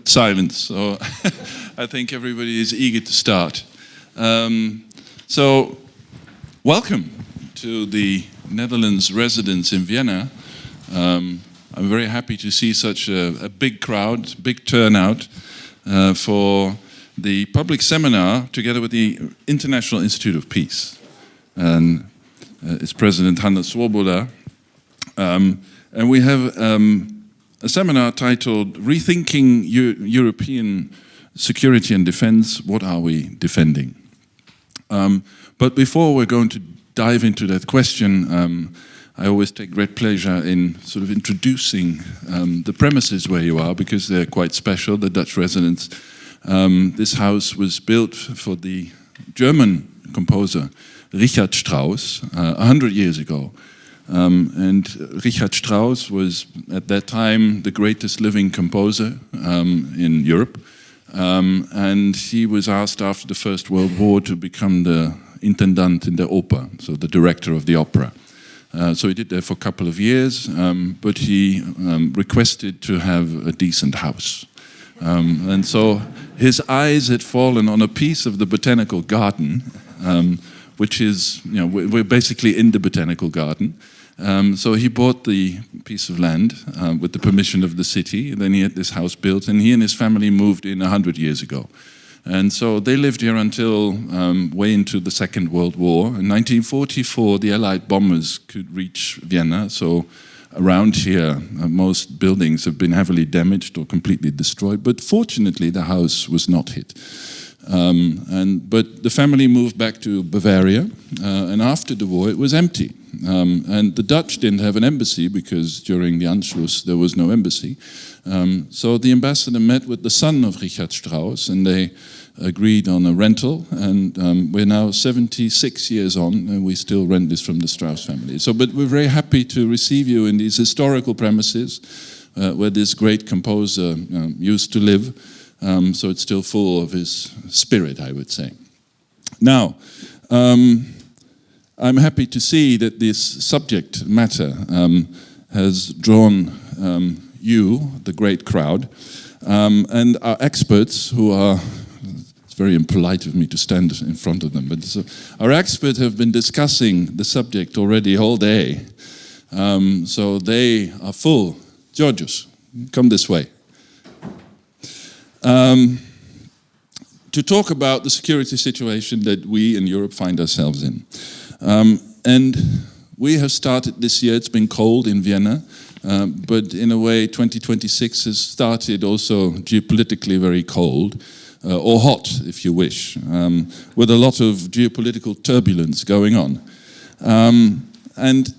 silence, so I think everybody is eager to start. So, welcome to the Netherlands residence in Vienna. I'm very happy to see such a big crowd, big turnout for the public seminar together with the International Institute of Peace. And its president, Hanna Swoboda. And we have a seminar titled Rethinking European Security and Defense, What Are We Defending? But before we're going to dive into that question, I always take great pleasure in sort of introducing the premises where you are, because they're quite special, the Dutch residence. This house was built for the German composer Richard Strauss 100 years ago. And Richard Strauss was at that time the greatest living composer in Europe. And he was asked after the First World War to become the intendant in the Oper, so the director of the opera. So he did that for a couple of years, but he requested to have a decent house. And so his eyes had fallen on a piece of the botanical garden, which is, you know, we're basically in the botanical garden. So he bought the piece of land with the permission of the city. Then he had this house built, and he and his family moved in 100 years ago. And so they lived here until way into the Second World War. In 1944, the Allied bombers could reach Vienna. So around here, most buildings have been heavily damaged or completely destroyed. But fortunately, the house was not hit. But the family moved back to Bavaria, and after the war it was empty. And the Dutch didn't have an embassy because during the Anschluss there was no embassy. So the ambassador met with the son of Richard Strauss, and they agreed on a rental, and we're now 76 years on, and we still rent this from the Strauss family. But we're very happy to receive you in these historical premises where this great composer used to live. So it's still full of his spirit, I would say. Now, I'm happy to see that this subject matter has drawn you, the great crowd, and our experts who are, it's very impolite of me to stand in front of them, but so our experts have been discussing the subject already all day. So they are full. Georgios, come this way. To talk about the security situation that we in Europe find ourselves in. And we have started this year, it's been cold in Vienna, but in a way 2026 has started also geopolitically very cold, or hot if you wish, with a lot of geopolitical turbulence going on. And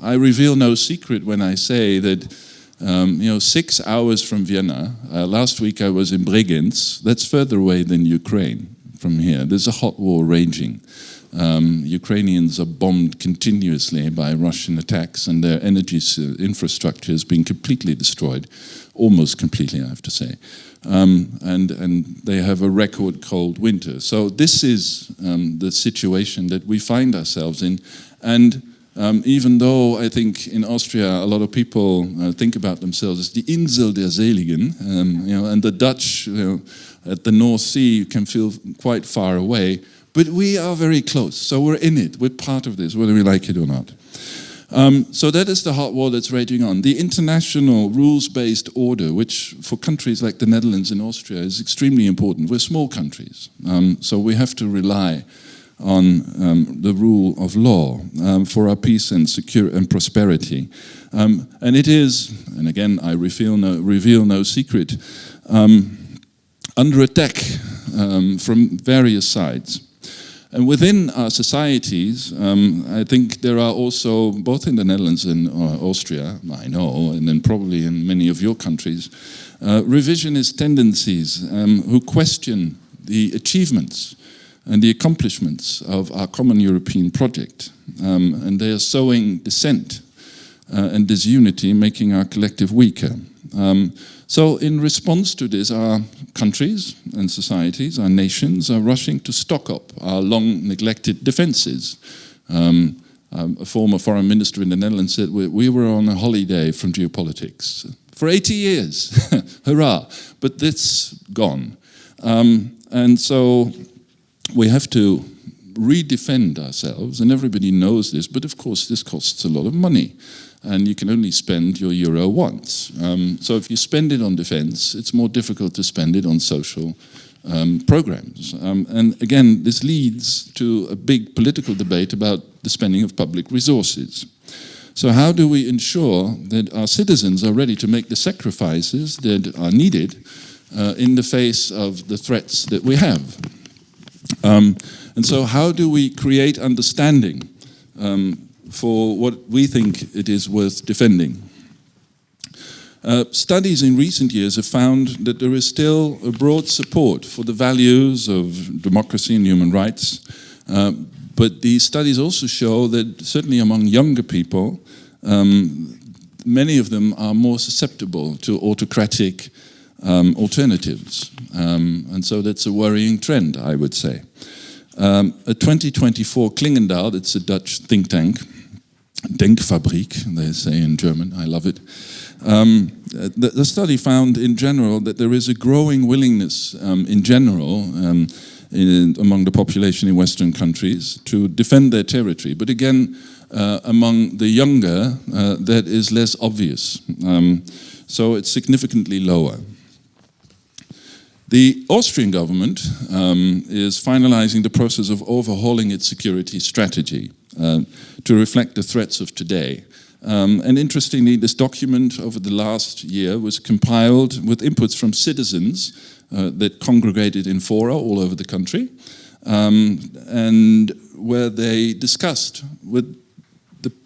I reveal no secret when I say that 6 hours from Vienna, last week I was in Bregenz, that's further away than Ukraine from here. There's a hot war raging. Ukrainians are bombed continuously by Russian attacks, and their energy infrastructure has been completely destroyed, almost completely I have to say. And they have a record cold winter. So this is the situation that we find ourselves in. And even though I think in Austria a lot of people think about themselves as the Insel der Seligen, and the Dutch at the North Sea can feel quite far away, but we are very close, so we're in it, we're part of this, whether we like it or not. So that is the hot war that's raging on. The international rules-based order, which for countries like the Netherlands and Austria is extremely important. We're small countries, so we have to rely on the rule of law for our peace and security and prosperity. And it is, and again I reveal no secret, under attack from various sides. And within our societies, I think there are also, both in the Netherlands and Austria, I know, and then probably in many of your countries, revisionist tendencies who question the achievements and the accomplishments of our common European project. And they are sowing dissent and disunity, making our collective weaker. So in response to this, our countries and societies, our nations are rushing to stock up our long neglected defenses. A former foreign minister in the Netherlands said we were on a holiday from geopolitics. for 80 years. Hurrah! But that's gone. And so we have to redefend ourselves, and everybody knows this, but of course this costs a lot of money, and you can only spend your euro once. So if you spend it on defense, it's more difficult to spend it on social programs. And again, this leads to a big political debate about the spending of public resources. So how do we ensure that our citizens are ready to make the sacrifices that are needed in the face of the threats that we have? And so how do we create understanding for what we think it is worth defending? Studies in recent years have found that there is still a broad support for the values of democracy and human rights, but these studies also show that certainly among younger people, many of them are more susceptible to autocratic alternatives. And so that's a worrying trend, I would say. A 2024 Klingendahl, that's a Dutch think tank, Denkfabrik, they say in German, I love it. The study found in general that there is a growing willingness in general among the population in Western countries to defend their territory. But again, among the younger, that is less obvious. So it's significantly lower. The Austrian government is finalizing the process of overhauling its security strategy to reflect the threats of today. And interestingly, this document over the last year was compiled with inputs from citizens that congregated in fora all over the country, and where they discussed with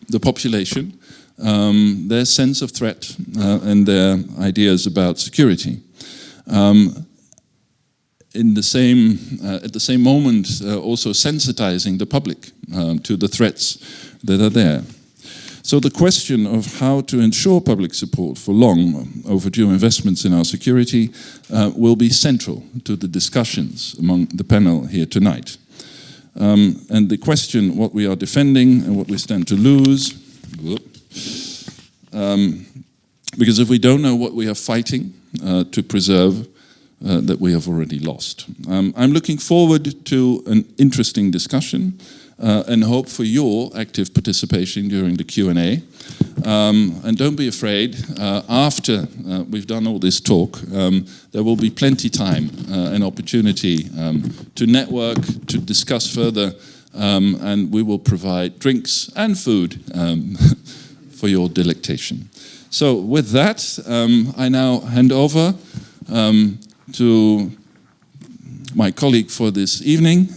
the population their sense of threat and their ideas about security. At the same moment, also sensitizing the public to the threats that are there. So the question of how to ensure public support for long overdue investments in our security will be central to the discussions among the panel here tonight. And the question what we are defending and what we stand to lose, because if we don't know what we are fighting to preserve, that we have already lost. I'm looking forward to an interesting discussion and hope for your active participation during the Q&A. And don't be afraid, after we've done all this talk, there will be plenty time and opportunity to network, to discuss further, and we will provide drinks and food for your delectation. So with that, I now hand over to my colleague for this evening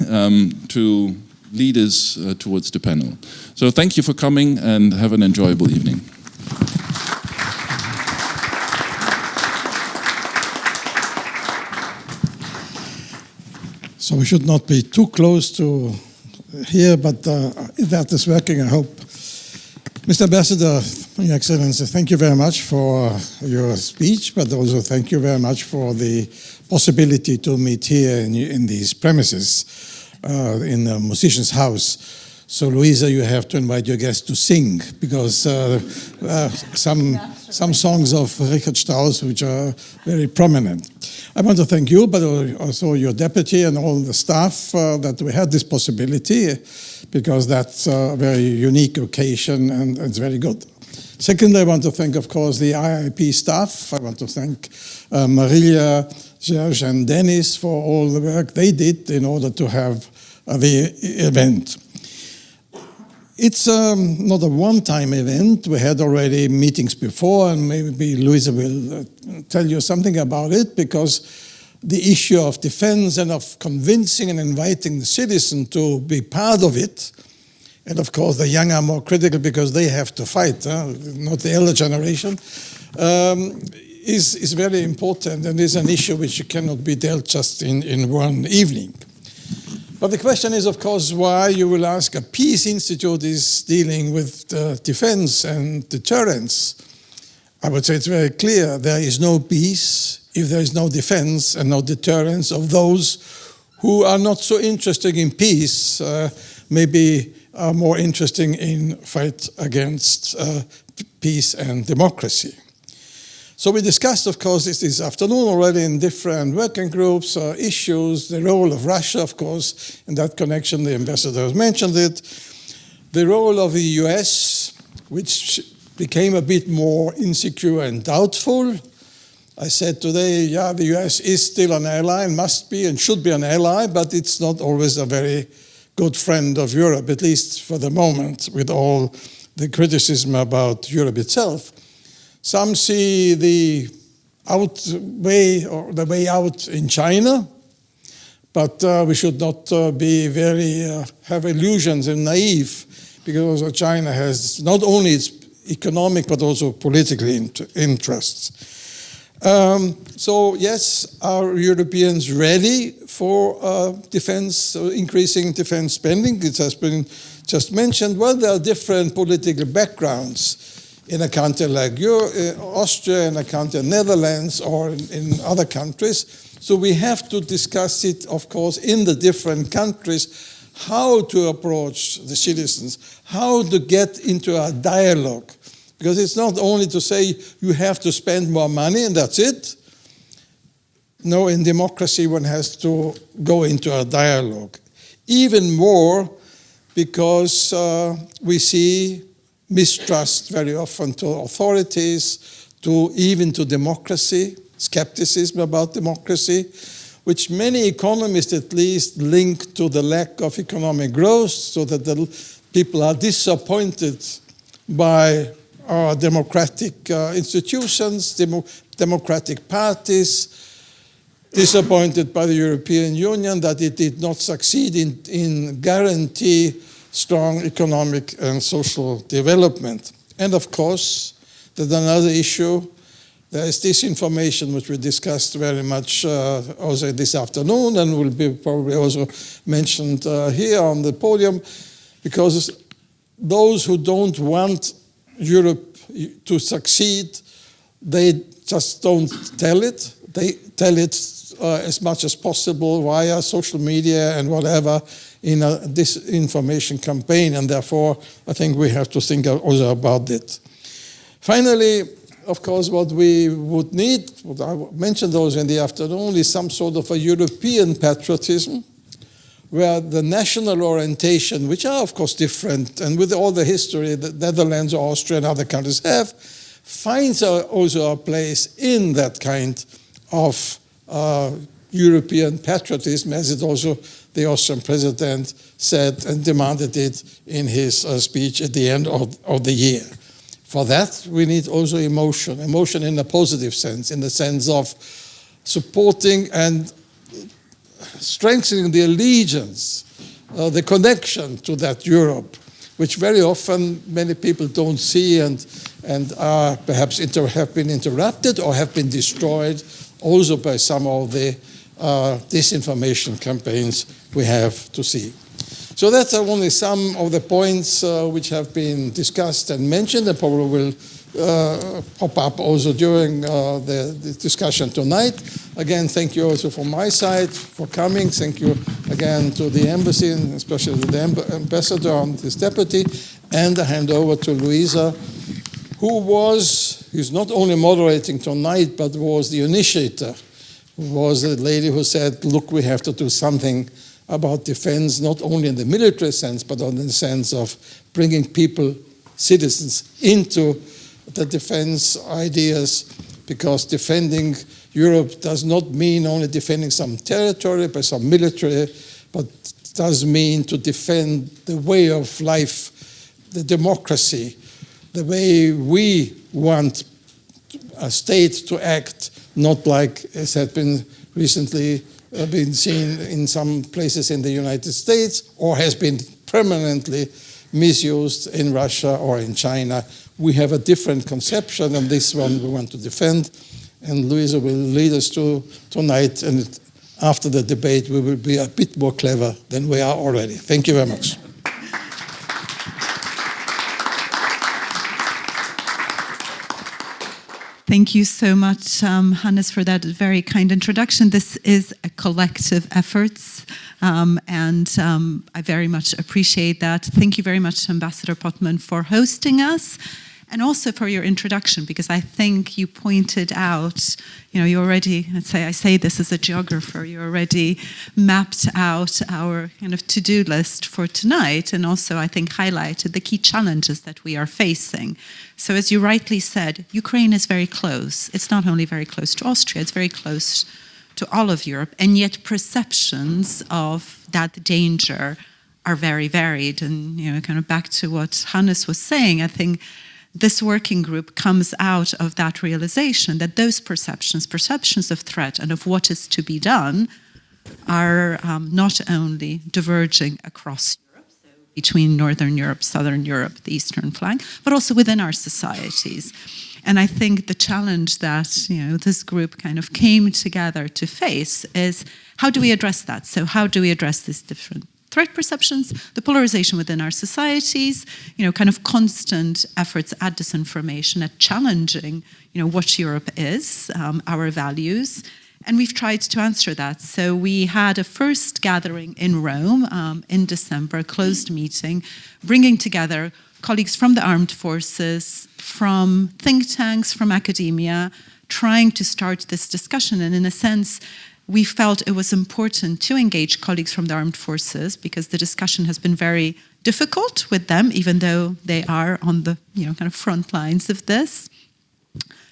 to lead us towards the panel. So thank you for coming and have an enjoyable evening. So we should not be too close to here, but if that is working, I hope. Mr. Ambassador, Your Excellency, thank you very much for your speech, but also thank you very much for the possibility to meet here in these premises, in the musician's house. So, Louisa, you have to invite your guests to sing, because some songs of Richard Strauss, which are very prominent. I want to thank you, but also your deputy and all the staff that we had this possibility, because that's a very unique occasion and it's very good. Secondly, I want to thank, of course, the IIP staff. I want to thank Marilia, Serge and Dennis for all the work they did in order to have the event. It's not a one-time event. We had already meetings before, and maybe Louisa will tell you something about it, because the issue of defense and of convincing and inviting the citizen to be part of it, and of course the young are more critical because they have to fight, not the elder generation, is very important, and is an issue which cannot be dealt just in one evening. But the question is, of course, why, you will ask, a peace institute is dealing with defense and deterrence. I would say it's very clear. There is no peace if there is no defense and no deterrence of those who are not so interested in peace, maybe are more interested in fight against peace and democracy. So we discussed, of course, this afternoon already in different working groups, issues, the role of Russia, of course, in that connection, the ambassador has mentioned it, the role of the US, which became a bit more insecure and doubtful. I said today, yeah, the US is still an ally, and must be and should be an ally, but it's not always a very good friend of Europe, at least for the moment, with all the criticism about Europe itself. Some see the way out in China, but we should not be have illusions and naive, because China has not only its economic but also political interests. So yes, are Europeans ready for defense, increasing defense spending? It has been just mentioned. Well, there are different political backgrounds in a country like Austria, in a country like Netherlands, or in other countries. So we have to discuss it, of course, in the different countries, how to approach the citizens, how to get into a dialogue. Because it's not only to say you have to spend more money and that's it. No, in democracy one has to go into a dialogue. Even more because we see mistrust very often to authorities, even to democracy, skepticism about democracy, which many economists at least link to the lack of economic growth, so that the people are disappointed by our democratic institutions, democratic parties, disappointed by the European Union that it did not succeed in guarantee strong economic and social development. And of course, there's another issue. There is disinformation, which we discussed very much also this afternoon, and will be probably also mentioned here on the podium, because those who don't want Europe to succeed, they just don't tell it. They tell it as much as possible via social media and whatever in a disinformation campaign, and therefore I think we have to think also about it. Finally, of course, what we would need, what I mentioned also in the afternoon, is some sort of a European patriotism, where the national orientation, which are of course different, and with all the history that Netherlands, Austria, and other countries have, finds also a place in that kind of European patriotism, as it also the Austrian president said and demanded it in his speech at the end of the year. For that, we need also emotion in a positive sense, in the sense of supporting and strengthening the allegiance, the connection to that Europe, which very often many people don't see and are perhaps have been interrupted or have been destroyed also by some of the disinformation campaigns we have to see. So that's only some of the points which have been discussed and mentioned, and probably will pop up also during the discussion tonight. Again, thank you also from my side for coming. Thank you again to the embassy, and especially to the ambassador and his deputy. And I hand over to Luisa, who's not only moderating tonight, but was the initiator, who was the lady who said, look, we have to do something about defense, not only in the military sense, but in the sense of bringing people, citizens, into the defense ideas, because defending Europe does not mean only defending some territory by some military, but does mean to defend the way of life, the democracy, the way we want a state to act, not like as had been recently been seen in some places in the United States, or has been permanently misused in Russia or in China. We have a different conception, and this one we want to defend. And Luisa will lead us to tonight, and after the debate we will be a bit more clever than we are already. Thank you very much. Thank you so much, Hannes, for that very kind introduction. This is a collective effort, and I very much appreciate that. Thank you very much, Ambassador Pottman, for hosting us. and also for your introduction, because I think you pointed out, you already, I say this as a geographer, you already mapped out our kind of to-do list for tonight, and also I think highlighted the key challenges that we are facing. So as you rightly said, Ukraine is very close. It's not only very close to Austria, it's very close to all of Europe, and yet perceptions of that danger are very varied. And kind of back to what Hannes was saying, I think this working group comes out of that realization that those perceptions of threat and of what is to be done are not only diverging across Europe, so between Northern Europe, Southern Europe, the Eastern flank, but also within our societies. And I think the challenge that this group kind of came together to face is, how do we address that? So how do we address these different threat perceptions, the polarization within our societies, kind of constant efforts at disinformation, at challenging, what Europe is, our values. And we've tried to answer that. So we had a first gathering in Rome in December, a closed meeting, bringing together colleagues from the armed forces, from think tanks, from academia, trying to start this discussion. And in a sense, we felt it was important to engage colleagues from the armed forces because the discussion has been very difficult with them, even though they are on the kind of front lines of this,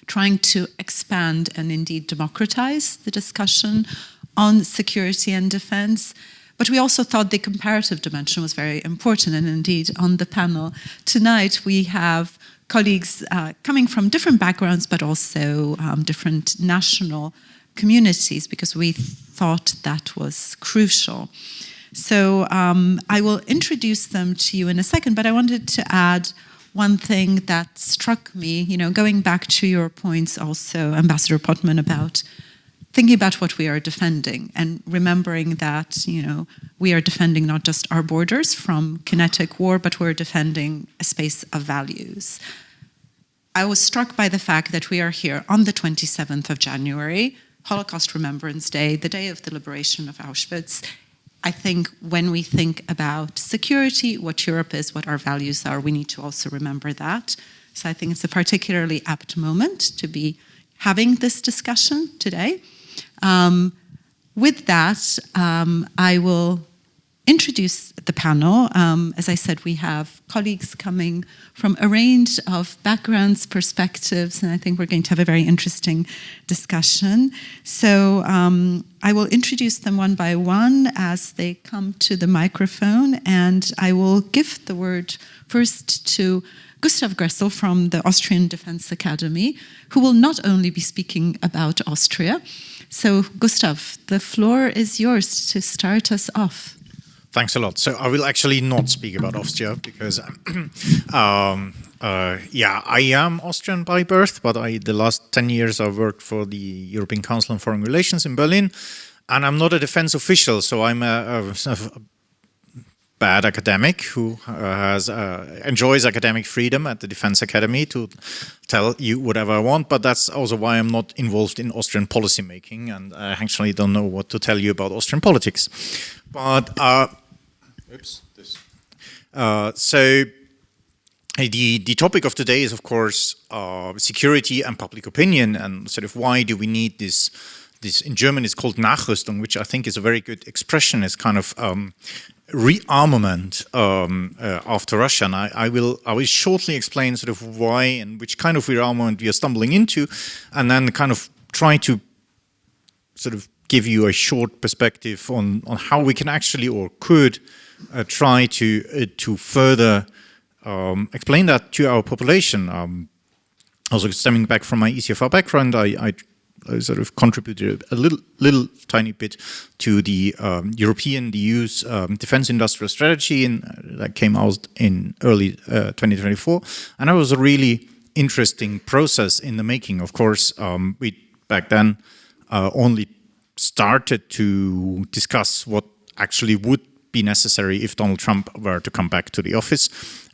trying to expand and indeed democratize the discussion on security and defense. But we also thought the comparative dimension was very important, and indeed on the panel tonight we have colleagues coming from different backgrounds but also different national communities, because we thought that was crucial. So I will introduce them to you in a second, but I wanted to add one thing that struck me, going back to your points also, Ambassador Pottman, about thinking about what we are defending and remembering that, we are defending not just our borders from kinetic war, but we're defending a space of values. I was struck by the fact that we are here on the 27th of January, Holocaust Remembrance Day, the day of the liberation of Auschwitz. I think when we think about security, what Europe is, what our values are, we need to also remember that. So I think it's a particularly apt moment to be having this discussion today. With that, I will introduce the panel. As I said, we have colleagues coming from a range of backgrounds, perspectives, and I think we're going to have a very interesting discussion. So I will introduce them one by one as they come to the microphone, and I will give the word first to Gustav Gressel from the Austrian Defense Academy, who will not only be speaking about Austria. So Gustav, the floor is yours to start us off. Thanks a lot. So I will actually not speak about Austria because, I am Austrian by birth, but the last 10 years I've worked for the European Council on Foreign Relations in Berlin, and I'm not a defense official, so I'm a bad academic who enjoys academic freedom at the Defense Academy to tell you whatever I want, but that's also why I'm not involved in Austrian policy making, and I actually don't know what to tell you about Austrian politics. But so the topic of today is, of course, security and public opinion, and sort of why do we need this in German it's called Nachrüstung, which I think is a very good expression. It's kind of rearmament after Russia, and I will shortly explain sort of why and which kind of rearmament we are stumbling into, and then kind of try to sort of give you a short perspective on how we can actually or could try to further explain that to our population. Also stemming back from my ECFR background, I sort of contributed a little tiny bit to the the EU's defense industrial strategy that came out in early 2024. And that was a really interesting process in the making. Of course, we back then only started to discuss what actually would be necessary if Donald Trump were to come back to the office.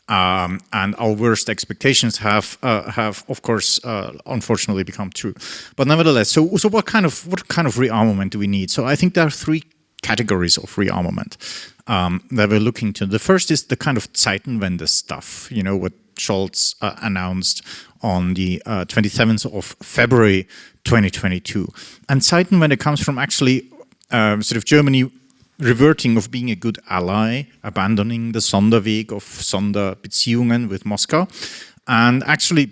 And our worst expectations have of course, unfortunately become true. But nevertheless, so what kind of rearmament do we need? So I think there are three categories of rearmament that we're looking to. The first is the kind of Zeitenwende stuff, what Scholz announced on the 27th of February 2022. And Zeiten, when it comes from actually sort of Germany reverting of being a good ally, abandoning the Sonderweg of Sonderbeziehungen with Moscow, and actually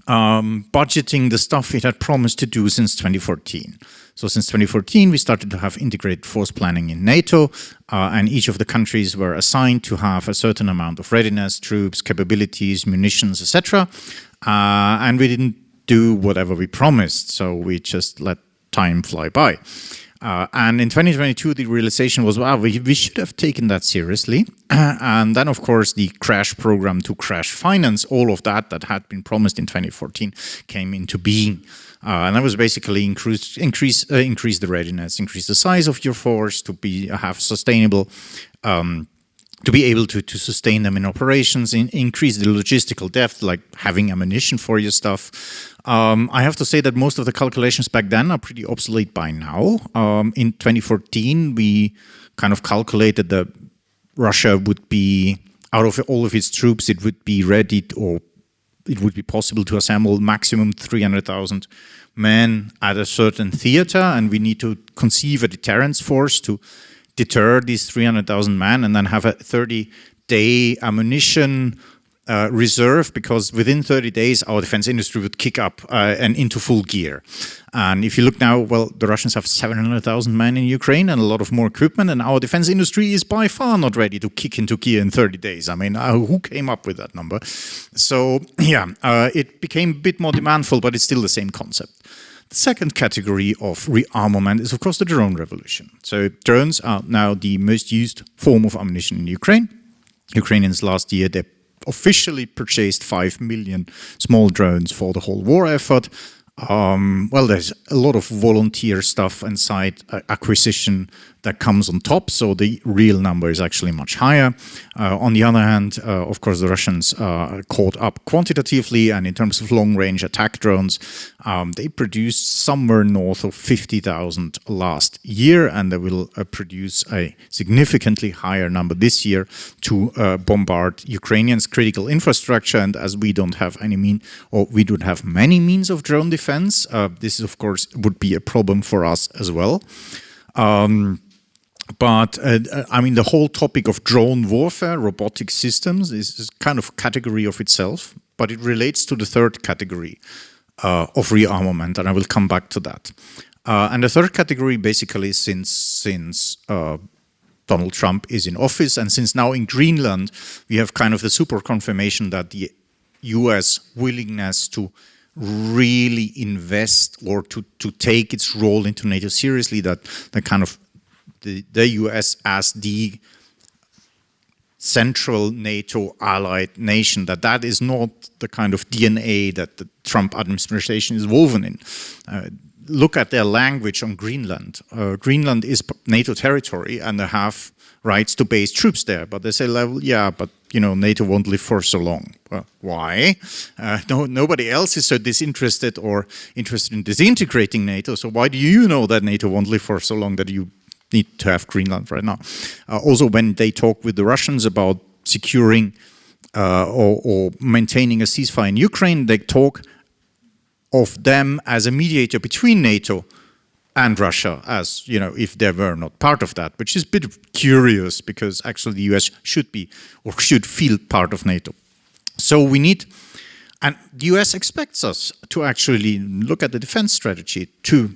budgeting the stuff it had promised to do since 2014. So since 2014, we started to have integrated force planning in NATO, and each of the countries were assigned to have a certain amount of readiness, troops, capabilities, munitions, etc. And we didn't do whatever we promised, so we just let time fly by. And in 2022, the realization was, wow, we should have taken that seriously. And then, of course, the crash program to crash finance, all of that had been promised in 2014 came into being. And that was basically increase the readiness, increase the size of your force to have sustainable, to be able to sustain them in operations, increase the logistical depth, like having ammunition for your stuff. I have to say that most of the calculations back then are pretty obsolete by now. In 2014, we kind of calculated that Russia would be, out of all of its troops, it would be ready, or it would be possible to assemble maximum 300,000 men at a certain theater, and we need to conceive a deterrence force to deter these 300,000 men and then have a 30-day ammunition reserve, because within 30 days our defense industry would kick up and into full gear. And if you look now, well, the Russians have 700,000 men in Ukraine and a lot of more equipment, and our defense industry is by far not ready to kick into gear in 30 days. I mean, who came up with that number? So yeah, it became a bit more demandful, but it's still the same concept. The second category of rearmament is, of course, the drone revolution. So drones are now the most used form of ammunition in Ukraine. Ukrainians last year, they officially purchased 5 million small drones for the whole war effort. Well, there's a lot of volunteer stuff and side acquisition that comes on top, so the real number is actually much higher. On the other hand, of course, the Russians caught up quantitatively, and in terms of long-range attack drones, they produced somewhere north of 50,000 last year, and they will produce a significantly higher number this year to bombard Ukrainians' critical infrastructure. And as we don't have any we don't have many means of drone defense, this, of course, would be a problem for us as well. But I mean, the whole topic of drone warfare, robotic systems, is kind of a category of itself, but it relates to the third category of rearmament, and I will come back to that. And the third category, basically, since Donald Trump is in office, and since now in Greenland, we have kind of the super confirmation that the US willingness to really invest or to take its role into NATO seriously, that kind of the US as the central NATO allied nation, that is not the kind of DNA that the Trump administration is woven in. Look at their language on Greenland. Greenland is NATO territory, and they have rights to base troops there. But they say, yeah, but NATO won't live for so long. Well, why? Nobody else is so disinterested or interested in disintegrating NATO. So why do you know that NATO won't live for so long that you need to have Greenland right now? Also, when they talk with the Russians about securing or maintaining a ceasefire in Ukraine, they talk of them as a mediator between NATO and Russia, as if they were not part of that, which is a bit curious, because actually the US should be or should feel part of NATO. So we need, and the US expects us to actually look at the defense strategy to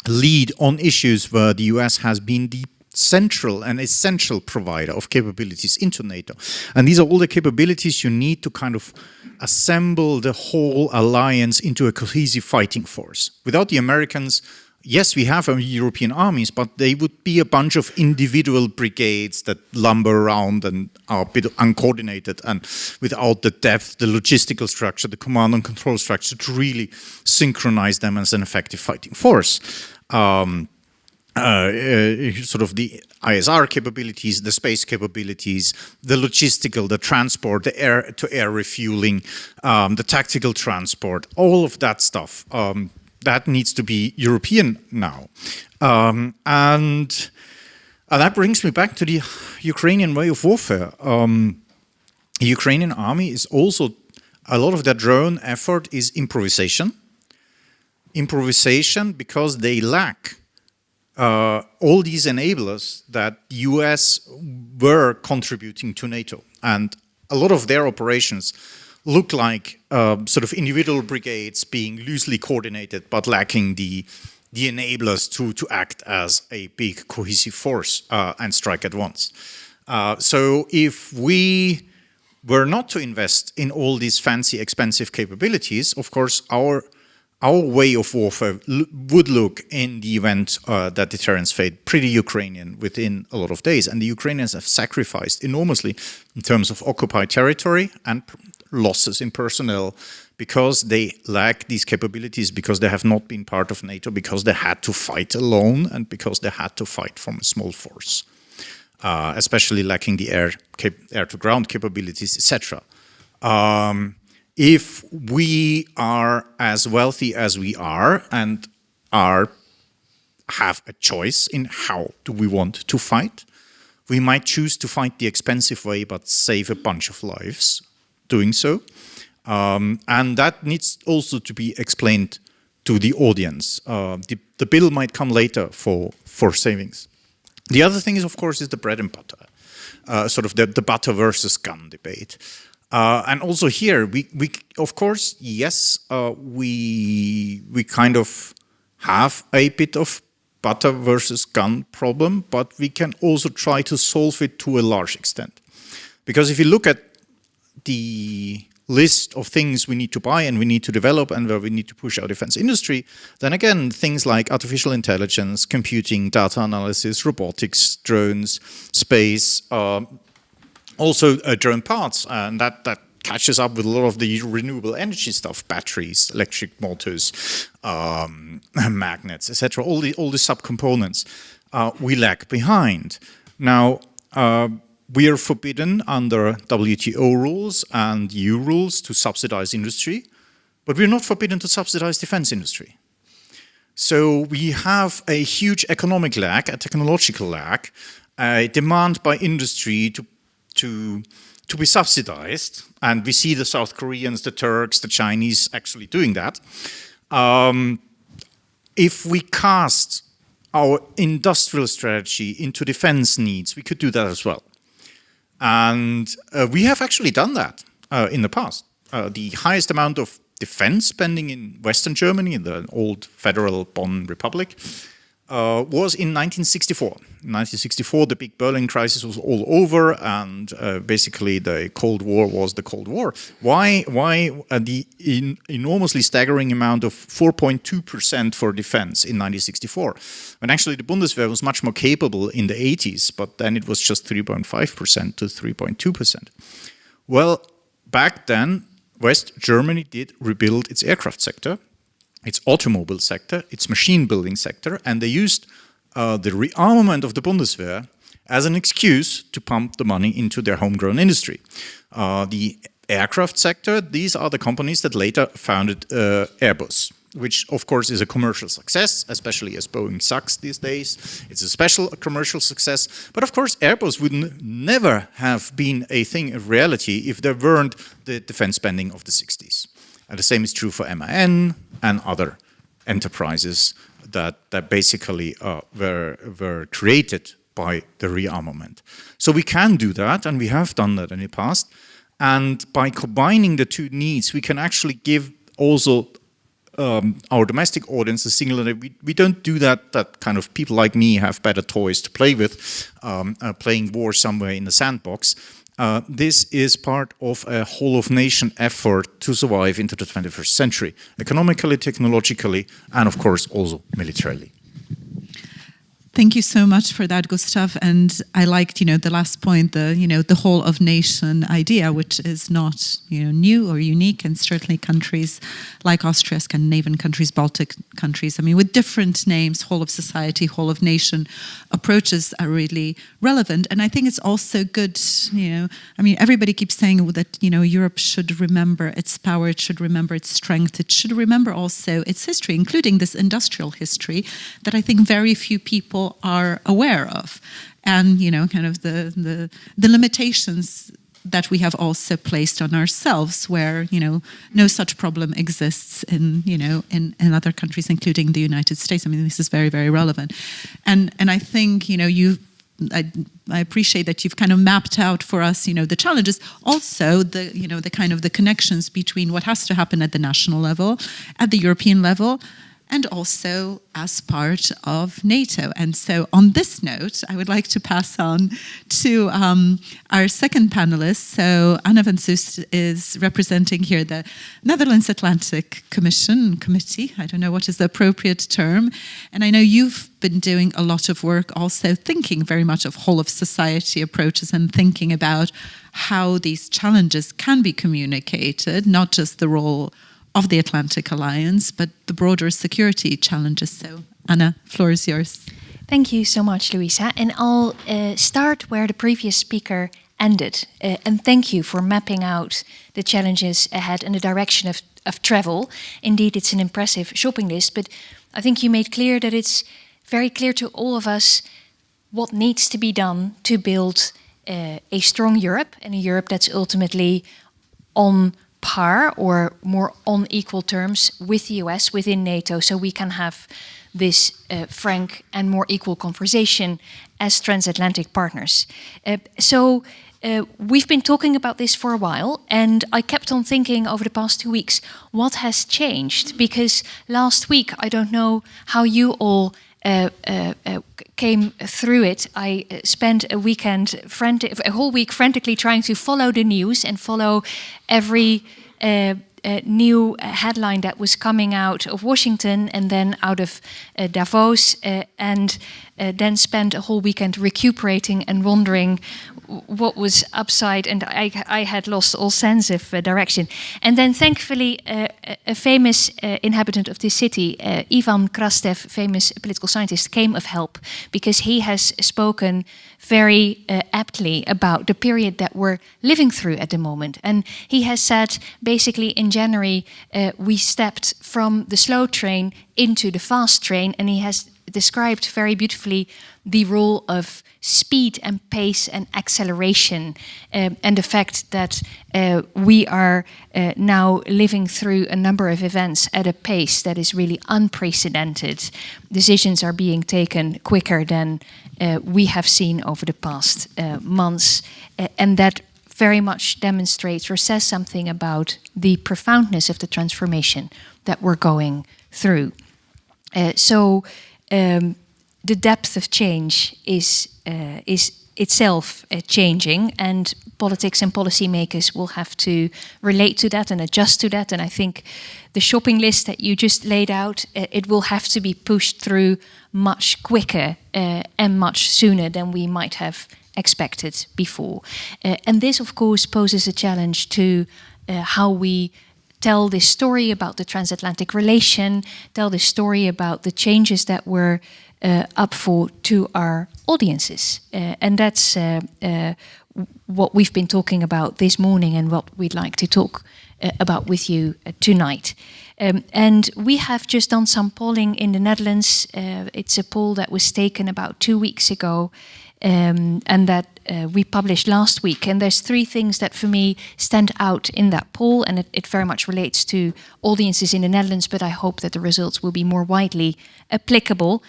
lead on issues where the US has been the central and essential provider of capabilities into NATO. And these are all the capabilities you need to kind of assemble the whole alliance into a cohesive fighting force. Without the Americans, yes, we have European armies, but they would be a bunch of individual brigades that lumber around and are a bit uncoordinated, and without the depth, the logistical structure, the command and control structure to really synchronize them as an effective fighting force. Sort of the ISR capabilities, the space capabilities, the logistical, the transport, the air-to-air refueling, the tactical transport, all of that stuff. That needs to be European now. And that brings me back to the Ukrainian way of warfare. Ukrainian army is also, a lot of their drone effort is improvisation. Improvisation because they lack all these enablers that the US were contributing to NATO. And a lot of their operations look like sort of individual brigades being loosely coordinated, but lacking the enablers to act as a big cohesive force and strike at once. So if we were not to invest in all these fancy, expensive capabilities, of course, our way of warfare would look, in the event that deterrence fade, pretty Ukrainian within a lot of days. And the Ukrainians have sacrificed enormously in terms of occupied territory and losses in personnel because they lack these capabilities, because they have not been part of NATO, because they had to fight alone, and because they had to fight from a small force, especially lacking the air-to-ground capabilities, etc. If we are as wealthy as we are and have a choice in how do we want to fight, we might choose to fight the expensive way but save a bunch of lives doing so. And that needs also to be explained to the audience. The bill might come later for savings. The other thing is, of course, is the bread and butter, sort of the butter versus gun debate. And also here, we of course, yes, we kind of have a bit of butter versus gun problem, but we can also try to solve it to a large extent. Because if you look at the list of things we need to buy and we need to develop and where we need to push our defense industry, then again, things like artificial intelligence, computing, data analysis, robotics, drones, space, also drone parts, and that catches up with a lot of the renewable energy stuff, batteries, electric motors, magnets, etc. All the subcomponents we lag behind. Now, we are forbidden under WTO rules and EU rules to subsidize industry, but we're not forbidden to subsidize defense industry. So we have a huge economic lag, a technological lag, a demand by industry to be subsidized, and we see the South Koreans, the Turks, the Chinese actually doing that. If we cast our industrial strategy into defense needs, we could do that as well. And we have actually done that in the past. The highest amount of defense spending in Western Germany, in the old Federal Bonn Republic, was in 1964. In 1964, the big Berlin crisis was all over, and basically the Cold War was the Cold War. Why the enormously staggering amount of 4.2% for defense in 1964? When actually the Bundeswehr was much more capable in the 80s, but then it was just 3.5% to 3.2%. Well, back then, West Germany did rebuild its aircraft sector, its automobile sector, its machine building sector, and they used the rearmament of the Bundeswehr as an excuse to pump the money into their homegrown industry. The aircraft sector, these are the companies that later founded Airbus, which of course is a commercial success, especially as Boeing sucks these days. It's a special commercial success. But of course, Airbus would never have been a thing of reality if there weren't the defense spending of the 60s. And the same is true for MAN and other enterprises that basically were created by the rearmament. So we can do that, and we have done that in the past. And by combining the two needs, we can actually give also our domestic audience a signal that we don't do that kind of people like me have better toys to play with, playing war somewhere in the sandbox. This is part of a whole-of-nation effort to survive into the 21st century, economically, technologically, and of course also militarily. Thank you so much for that, Gustav. And I liked, the last point, the whole of nation idea, which is not, new or unique, and certainly countries like Austria, Scandinavian countries, Baltic countries, with different names, whole of society, whole of nation approaches are really relevant. And I think it's also good, everybody keeps saying that, Europe should remember its power, it should remember its strength, it should remember also its history, including this industrial history that I think very few people are aware of, and kind of the limitations that we have also placed on ourselves, where no such problem exists in in other countries, including the United States. I mean, this is very, very relevant, and I think I appreciate that you've kind of mapped out for us, the challenges, also the kind of the connections between what has to happen at the national level, at the European level, and also as part of NATO. And so on this note, I would like to pass on to our second panelist. So Anna van Soest is representing here the Netherlands Atlantic Committee. I don't know what is the appropriate term. And I know you've been doing a lot of work also thinking very much of whole of society approaches and thinking about how these challenges can be communicated, not just the role of the Atlantic Alliance, but the broader security challenges. So, Anna, floor is yours. Thank you so much, Louisa. And I'll start where the previous speaker ended. And thank you for mapping out the challenges ahead and the direction of travel. Indeed, it's an impressive shopping list, but I think you made clear that it's very clear to all of us what needs to be done to build a strong Europe, and a Europe that's ultimately on par or more on equal terms with the US within NATO, so we can have this frank and more equal conversation as transatlantic partners. We've been talking about this for a while, and I kept on thinking over the past 2 weeks, what has changed? Because last week, I don't know how you all came through it. I spent a whole week frantically trying to follow the news and follow every new headline that was coming out of Washington and then out of Davos, and then spent a whole weekend recuperating and wondering what was upside, and I had lost all sense of direction. And then thankfully a famous inhabitant of this city, Ivan Krastev, famous political scientist, came of help, because he has spoken very aptly about the period that we're living through at the moment. And he has said, basically in January, we stepped from the slow train into the fast train, and he has described very beautifully the role of speed and pace and acceleration, and the fact that we are now living through a number of events at a pace that is really unprecedented. Decisions are being taken quicker than we have seen over the past months, and that very much demonstrates or says something about the profoundness of the transformation that we're going through. The depth of change is itself changing, and politics and policymakers will have to relate to that and adjust to that. And I think the shopping list that you just laid out, it will have to be pushed through much quicker and much sooner than we might have expected before. And this, of course, poses a challenge to how we tell this story about the transatlantic relation, tell this story about the changes that we're up for to our audiences. And that's what we've been talking about this morning and what we'd like to talk about with you tonight. And we have just done some polling in the Netherlands. It's a poll that was taken about 2 weeks ago, and that we published last week. And there's 3 things that for me stand out in that poll, and it very much relates to audiences in the Netherlands, but I hope that the results will be more widely applicable.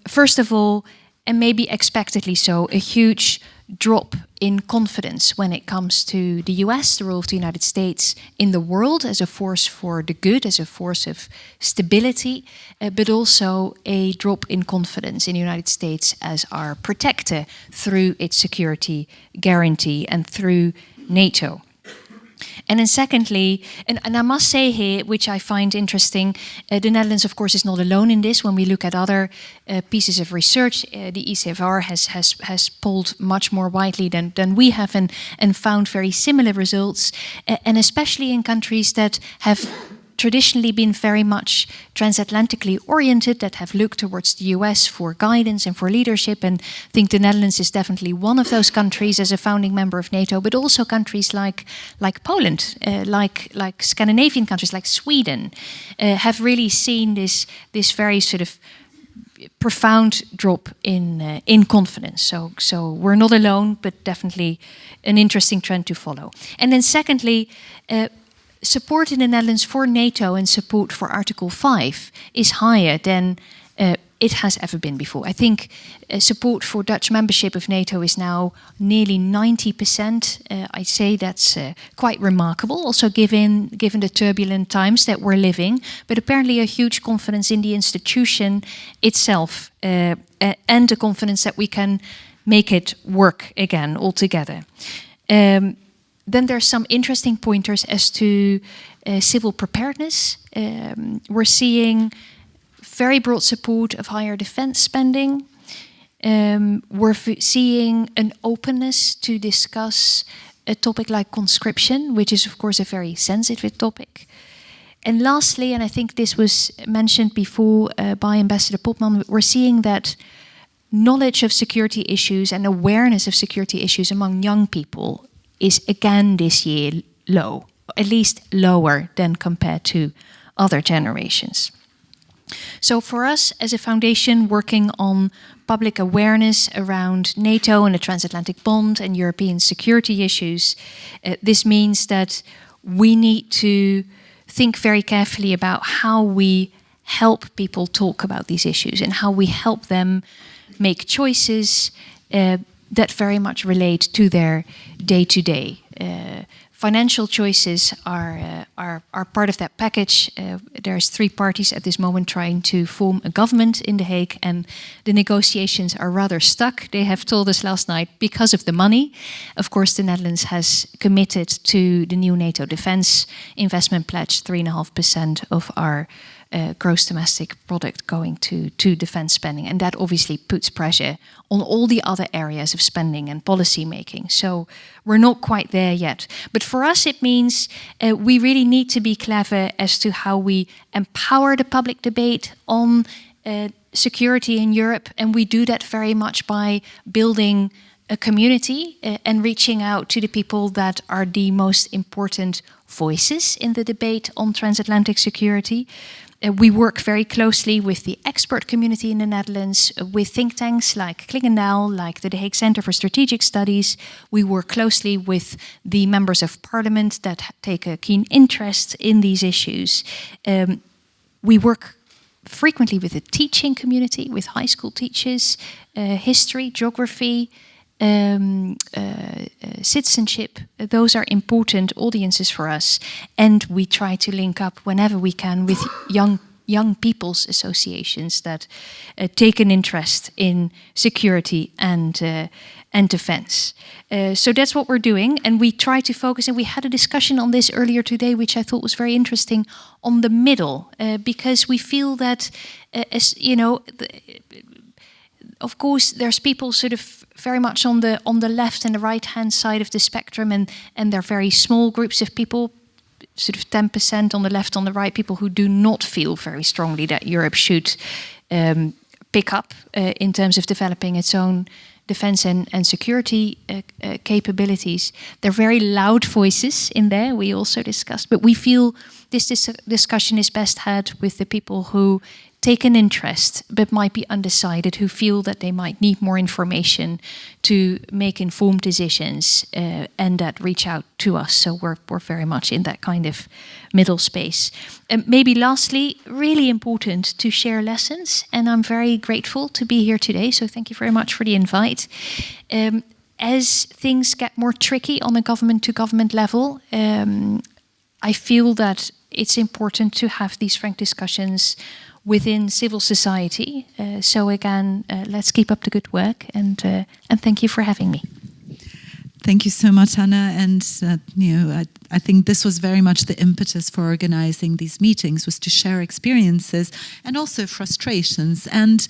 First of all, and maybe expectedly so, a huge drop in confidence when it comes to the US, the role of the United States in the world as a force for the good, as a force of stability, but also a drop in confidence in the United States as our protector through its security guarantee and through NATO. And then secondly, and I must say here, which I find interesting, the Netherlands, of course, is not alone in this. When we look at other pieces of research, the ECFR has polled much more widely than we have, and found very similar results, and especially in countries that have traditionally been very much transatlantically oriented, that have looked towards the US for guidance and for leadership. And I think the Netherlands is definitely one of those countries as a founding member of NATO, but also countries like Poland, like Scandinavian countries, like Sweden, have really seen this very sort of profound drop in confidence. So we're not alone, but definitely an interesting trend to follow. And then secondly, support in the Netherlands for NATO and support for Article 5 is higher than it has ever been before. I think support for Dutch membership of NATO is now nearly 90%. I'd say that's quite remarkable, also given the turbulent times that we're living, but apparently a huge confidence in the institution itself and the confidence that we can make it work again altogether. Then there's some interesting pointers as to civil preparedness. We're seeing very broad support of higher defense spending. We're seeing an openness to discuss a topic like conscription, which is of course a very sensitive topic. And lastly, and I think this was mentioned before by Ambassador Popman, we're seeing that knowledge of security issues and awareness of security issues among young people is again this year low, at least lower than compared to other generations. So for us as a foundation working on public awareness around NATO and the transatlantic bond and European security issues, this means that we need to think very carefully about how we help people talk about these issues and how we help them make choices that very much relate to their day-to-day. Financial choices are part of that package. There's 3 parties at this moment trying to form a government in The Hague, and the negotiations are rather stuck. They have told us last night because of the money. Of course, the Netherlands has committed to the new NATO defense investment pledge, 3.5% of our gross domestic product going to defense spending. And that obviously puts pressure on all the other areas of spending and policy making. So we're not quite there yet. But for us, it means we really need to be clever as to how we empower the public debate on security in Europe. And we do that very much by building a community and reaching out to the people that are the most important voices in the debate on transatlantic security. We work very closely with the expert community in the Netherlands, with think tanks like Klingendaal, like the Hague Center for Strategic Studies. We work closely with the members of parliament that take a keen interest in these issues. We work frequently with the teaching community, with high school teachers, history, geography, citizenship. Those are important audiences for us, and we try to link up whenever we can with young people's associations that take an interest in security and defense. So that's what we're doing, and we try to focus, and we had a discussion on this earlier today, which I thought was very interesting, on the middle, because we feel that, as you know, of course, there's people sort of very much on the left and the right-hand side of the spectrum, and there are very small groups of people, sort of 10% on the left, on the right, people who do not feel very strongly that Europe should pick up in terms of developing its own defense and security capabilities. They're very loud voices in there, we also discussed, but we feel this discussion is best had with the people who take an interest but might be undecided, who feel that they might need more information to make informed decisions and that reach out to us. So we're very much in that kind of middle space. And maybe lastly, really important to share lessons, and I'm very grateful to be here today, so thank you very much for the invite. As things get more tricky on a government-to-government level, I feel that it's important to have these frank discussions within civil society. So again, let's keep up the good work, and thank you for having me. Thank you so much, Anna. And I think this was very much the impetus for organizing these meetings, was to share experiences and also frustrations, and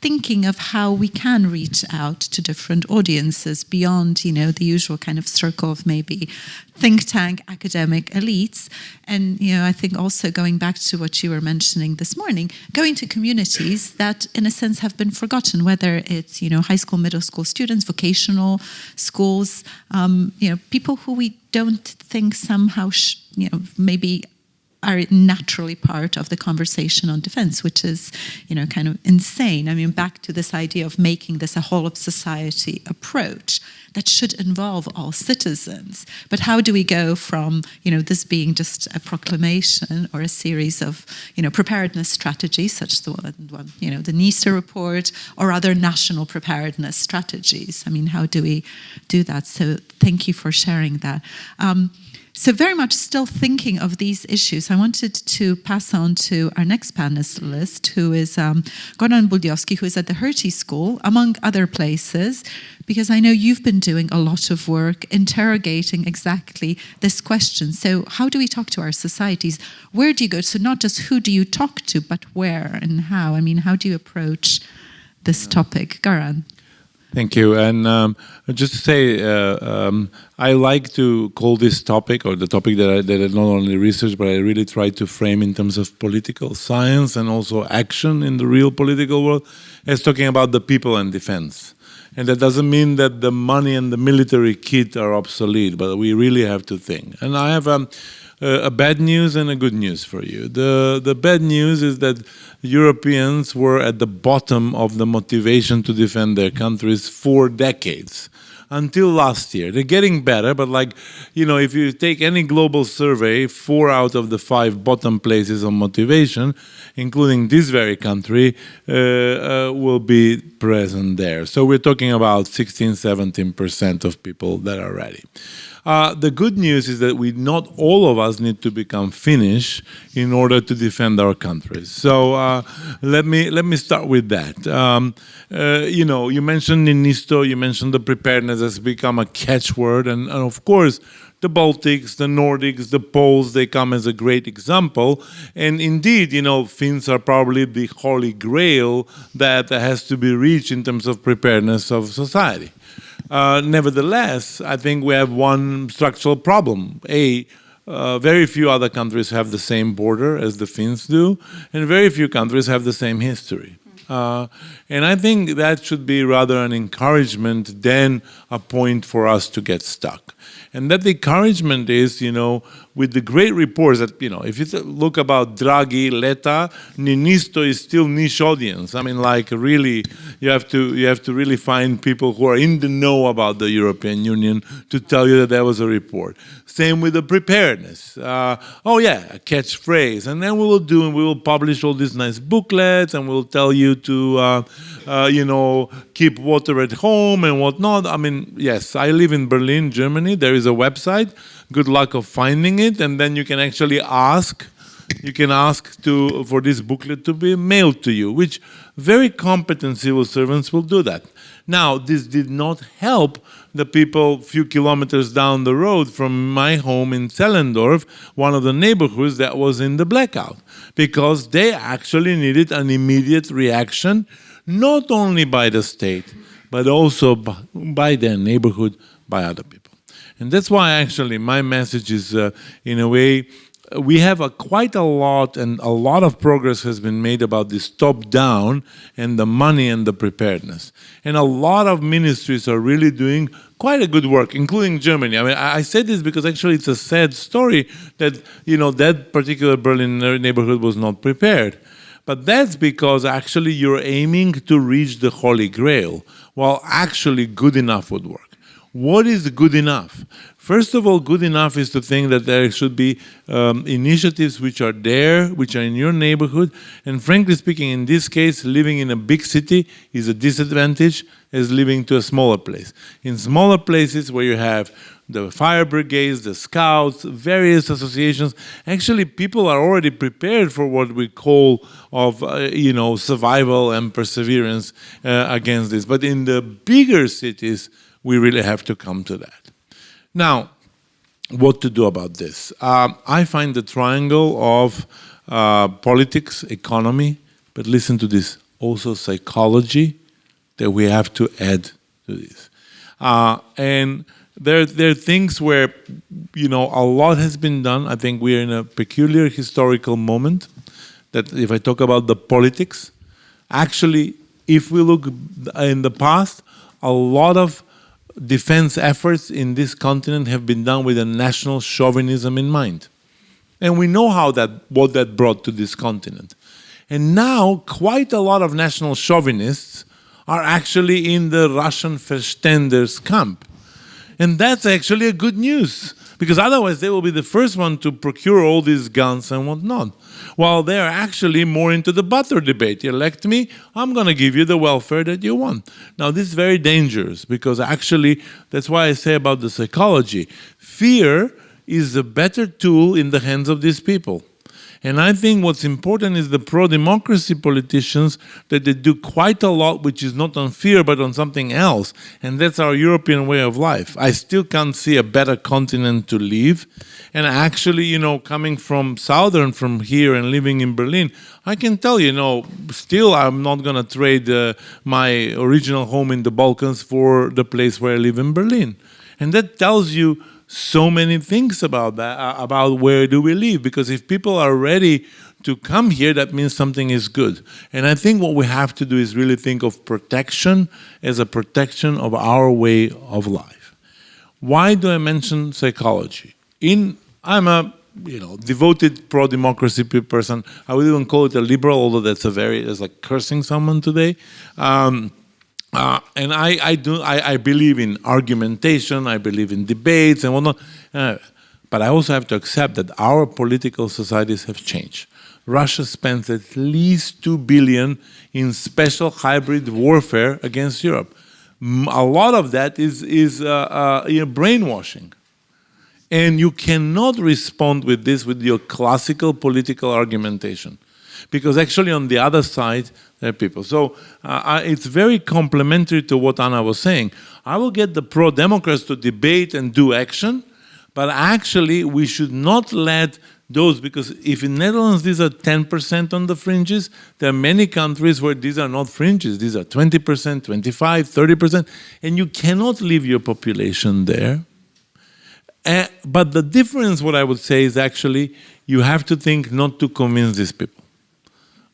thinking of how we can reach out to different audiences beyond, the usual kind of circle of maybe think tank academic elites. And, I think also going back to what you were mentioning this morning, going to communities that in a sense have been forgotten, whether it's, high school, middle school students, vocational schools, people who we don't think somehow, maybe are naturally part of the conversation on defense, which is, kind of insane. I mean, back to this idea of making this a whole of society approach that should involve all citizens. But how do we go from, this being just a proclamation or a series of, preparedness strategies, such as the one, the NISA report, or other national preparedness strategies? I mean, how do we do that? So thank you for sharing that. So very much still thinking of these issues, I wanted to pass on to our next panelist, who is Goran Buldiowski, who is at the Hertie School, among other places, because I know you've been doing a lot of work interrogating exactly this question. So how do we talk to our societies? Where do you go? So not just who do you talk to, but where and how? I mean, how do you approach this topic? Goran. Thank you. And just to say, I like to call this topic, or the topic that I not only research, but I really try to frame in terms of political science and also action in the real political world, as talking about the people and defense. And that doesn't mean that the money and the military kit are obsolete, but we really have to think. And I have a bad news and a good news for you. The bad news is that Europeans were at the bottom of the motivation to defend their countries for decades, until last year. They're getting better, but if you take any global survey, 4 out of the 5 bottom places on motivation, including this very country, will be present there. So we're talking about 16–17% of people that are ready. The good news is that not all of us need to become Finnish in order to defend our countries. So let me start with that. You mentioned NISTO, you mentioned the preparedness has become a catchword, and of course, the Baltics, the Nordics, the Poles, they come as a great example. And indeed, Finns are probably the holy grail that has to be reached in terms of preparedness of society. Nevertheless, I think we have one structural problem. Very few other countries have the same border as the Finns do, and very few countries have the same history. And I think that should be rather an encouragement than a point for us to get stuck. And that encouragement is, with the great reports that, if you look about Draghi, Letta, NISTO is still niche audience. I mean, really, you have to really find people who are in the know about the European Union to tell you that there was a report. Same with the preparedness. A catchphrase. And then we will publish all these nice booklets, and we'll tell you to, keep water at home and whatnot. I mean, yes, I live in Berlin, Germany. There is a website. Good luck of finding it, and then you can actually ask. You can ask for this booklet to be mailed to you, which very competent civil servants will do that. Now, this did not help the people a few kilometers down the road from my home in Zellendorf, one of the neighborhoods that was in the blackout, because they actually needed an immediate reaction, not only by the state, but also by their neighborhood, by other people. And that's why actually my message is, in a way, we have quite a lot, and a lot of progress has been made about this top-down and the money and the preparedness. And a lot of ministries are really doing quite a good work, including Germany. I mean, I say this because actually it's a sad story that, that particular Berlin neighborhood was not prepared. But that's because actually you're aiming to reach the Holy Grail, while actually good enough would work. What is good enough? First of all, good enough is to think that there should be initiatives which are there, which are in your neighborhood. And frankly speaking, in this case, living in a big city is a disadvantage as living to a smaller place. In smaller places where you have the fire brigades, the scouts, various associations, actually people are already prepared for what we call survival and perseverance against this. But in the bigger cities, we really have to come to that. Now, what to do about this? I find the triangle of politics, economy, but listen to this, also psychology, that we have to add to this. And there are things where, a lot has been done. I think we're in a peculiar historical moment that if I talk about the politics, actually, if we look in the past, a lot of defense efforts in this continent have been done with a national chauvinism in mind. And we know what that brought to this continent. And now quite a lot of national chauvinists are actually in the Russian Verständers camp. And that's actually a good news, because otherwise they will be the first one to procure all these guns and whatnot. While they're actually more into the butter debate. You elect me, I'm going to give you the welfare that you want. Now this is very dangerous, because actually, that's why I say about the psychology. Fear is a better tool in the hands of these people. And I think what's important is the pro-democracy politicians, that they do quite a lot, which is not on fear, but on something else. And that's our European way of life. I still can't see a better continent to live. And actually, you know, coming from from here and living in Berlin, I can tell you, still I'm not going to trade my original home in the Balkans for the place where I live in Berlin. And that tells you so many things about that, about where do we live. Because if people are ready to come here, that means something is good. And I think what we have to do is really think of protection as a protection of our way of life. Why do I mention psychology? I'm a devoted pro-democracy person. I would even call it a liberal, although that's like cursing someone today. And I believe in argumentation, I believe in debates and whatnot. But I also have to accept that our political societies have changed. Russia spends at least 2 billion in special hybrid warfare against Europe. A lot of that is brainwashing. And you cannot respond with this with your classical political argumentation. Because actually on the other side, there are people. So it's very complementary to what Anna was saying. I will get the pro-democrats to debate and do action, but actually we should not let those, because if in Netherlands these are 10% on the fringes, there are many countries where these are not fringes. These are 20%, 25, 30%, and you cannot leave your population there. But the difference, what I would say, is actually you have to think not to convince these people.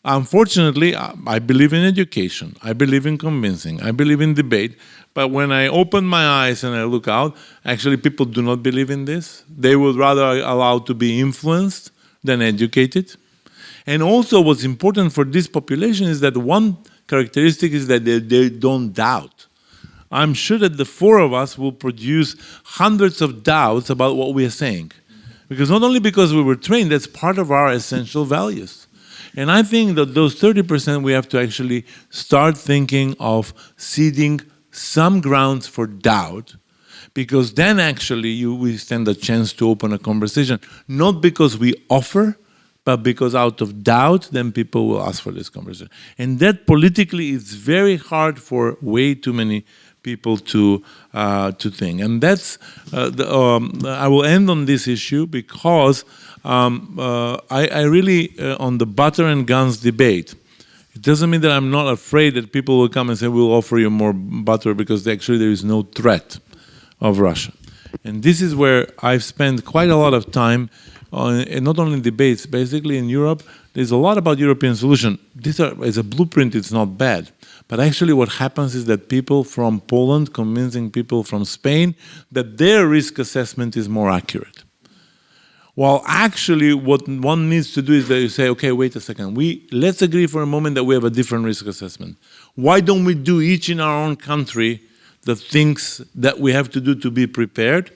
Unfortunately, I believe in education, I believe in convincing, I believe in debate, but when I open my eyes and I look out, actually people do not believe in this. They would rather allow to be influenced than educated. And also what's important for this population is that one characteristic is that they don't doubt. I'm sure that the four of us will produce hundreds of doubts about what we are saying. Because not only because we were trained, that's part of our essential values. And I think that those 30% we have to actually start thinking of ceding some grounds for doubt, because then actually we stand a chance to open a conversation, not because we offer, but because out of doubt, then people will ask for this conversation. And that politically is very hard for way too many people to think. And that's, I will end on this issue because I really, on the butter and guns debate, it doesn't mean that I'm not afraid that people will come and say, we'll offer you more butter, because actually there is no threat of Russia. And this is where I've spent quite a lot of time on, not only in debates, basically in Europe, there's a lot about European solution. As a blueprint, it's not bad. But actually what happens is that people from Poland convincing people from Spain that their risk assessment is more accurate. While actually what one needs to do is that you say, okay, wait a second, let's agree for a moment that we have a different risk assessment. Why don't we do each in our own country the things that we have to do to be prepared?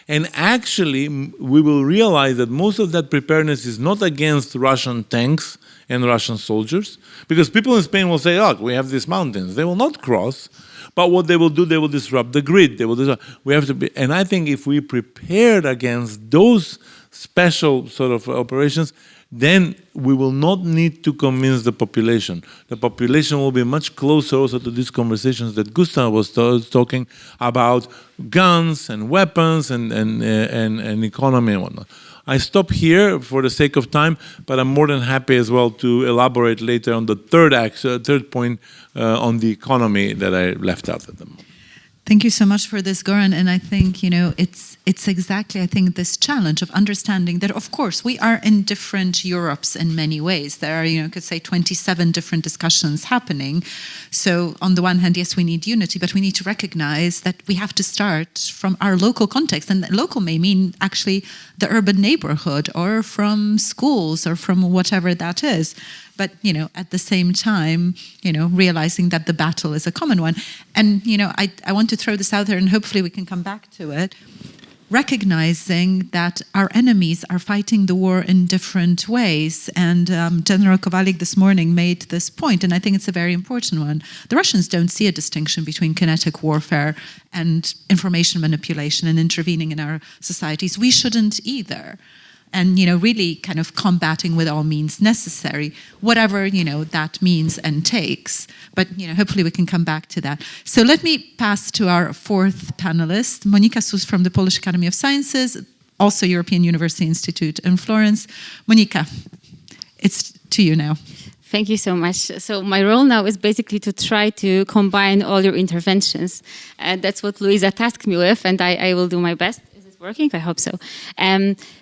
And actually we will realize that most of that preparedness is not against Russian tanks and Russian soldiers, because people in Spain will say, oh, we have these mountains. They will not cross, but what they will do, they will disrupt the grid. We have to be, and I think if we prepared against those special sort of operations, then we will not need to convince the population. The population will be much closer also to these conversations that Gustav was talking about, guns and weapons and economy and whatnot. I stop here for the sake of time, but I'm more than happy as well to elaborate later on the third point on the economy that I left out at the moment. Thank you so much for this, Goran. And I think, it's exactly, I think, this challenge of understanding that, of course, we are in different Europes in many ways. There are, could say 27 different discussions happening. So on the one hand, yes, we need unity, but we need to recognize that we have to start from our local context. And local may mean actually the urban neighborhood or from schools or from whatever that is. But, at the same time, realizing that the battle is a common one. And, I want to throw this out there and hopefully we can come back to it. Recognizing that our enemies are fighting the war in different ways. And General Kowalik this morning made this point, and I think it's a very important one. The Russians don't see a distinction between kinetic warfare and information manipulation and intervening in our societies. We shouldn't either. And, really kind of combating with all means necessary, whatever, that means and takes. But, hopefully we can come back to that. So let me pass to our fourth panelist, Monika Sus from the Polish Academy of Sciences, also European University Institute in Florence. Monika, it's to you now. Thank you so much. So my role now is basically to try to combine all your interventions. That's what Luisa tasked me with, and I will do my best. Working? I hope so.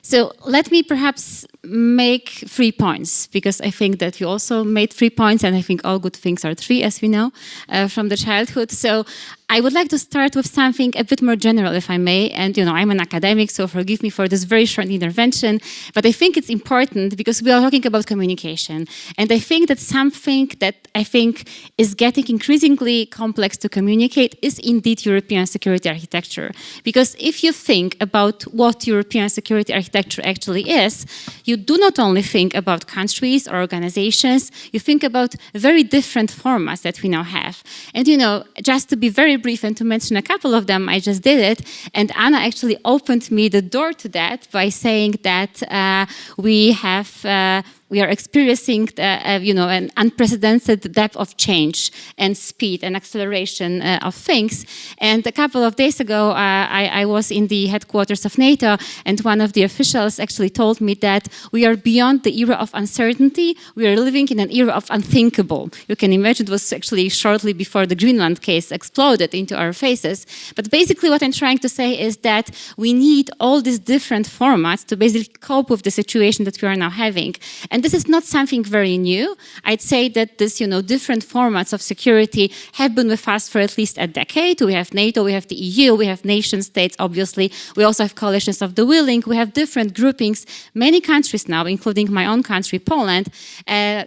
So let me perhaps make 3 points, because I think that you also made 3 points, and I think all good things are 3, as we know, from the childhood. So I would like to start with something a bit more general, if I may. And, I'm an academic, so forgive me for this very short intervention. But I think it's important because we are talking about communication. And I think that something that I think is getting increasingly complex to communicate is indeed European security architecture. Because if you think about what European security architecture actually is, you do not only think about countries or organizations, you think about very different formats that we now have. And, just to be very brief and to mention a couple of them, I just did it. And Anna actually opened me the door to that by saying that we are experiencing, an unprecedented depth of change and speed and acceleration of things. And a couple of days ago, I was in the headquarters of NATO, and one of the officials actually told me that we are beyond the era of uncertainty. We are living in an era of unthinkable. You can imagine it was actually shortly before the Greenland case exploded into our faces. But basically what I'm trying to say is that we need all these different formats to basically cope with the situation that we are now having. And this is not something very new. I'd say that this, different formats of security have been with us for at least a decade. We have NATO, we have the EU, we have nation states, obviously. We also have coalitions of the willing. We have different groupings. Many countries now, including my own country, Poland, are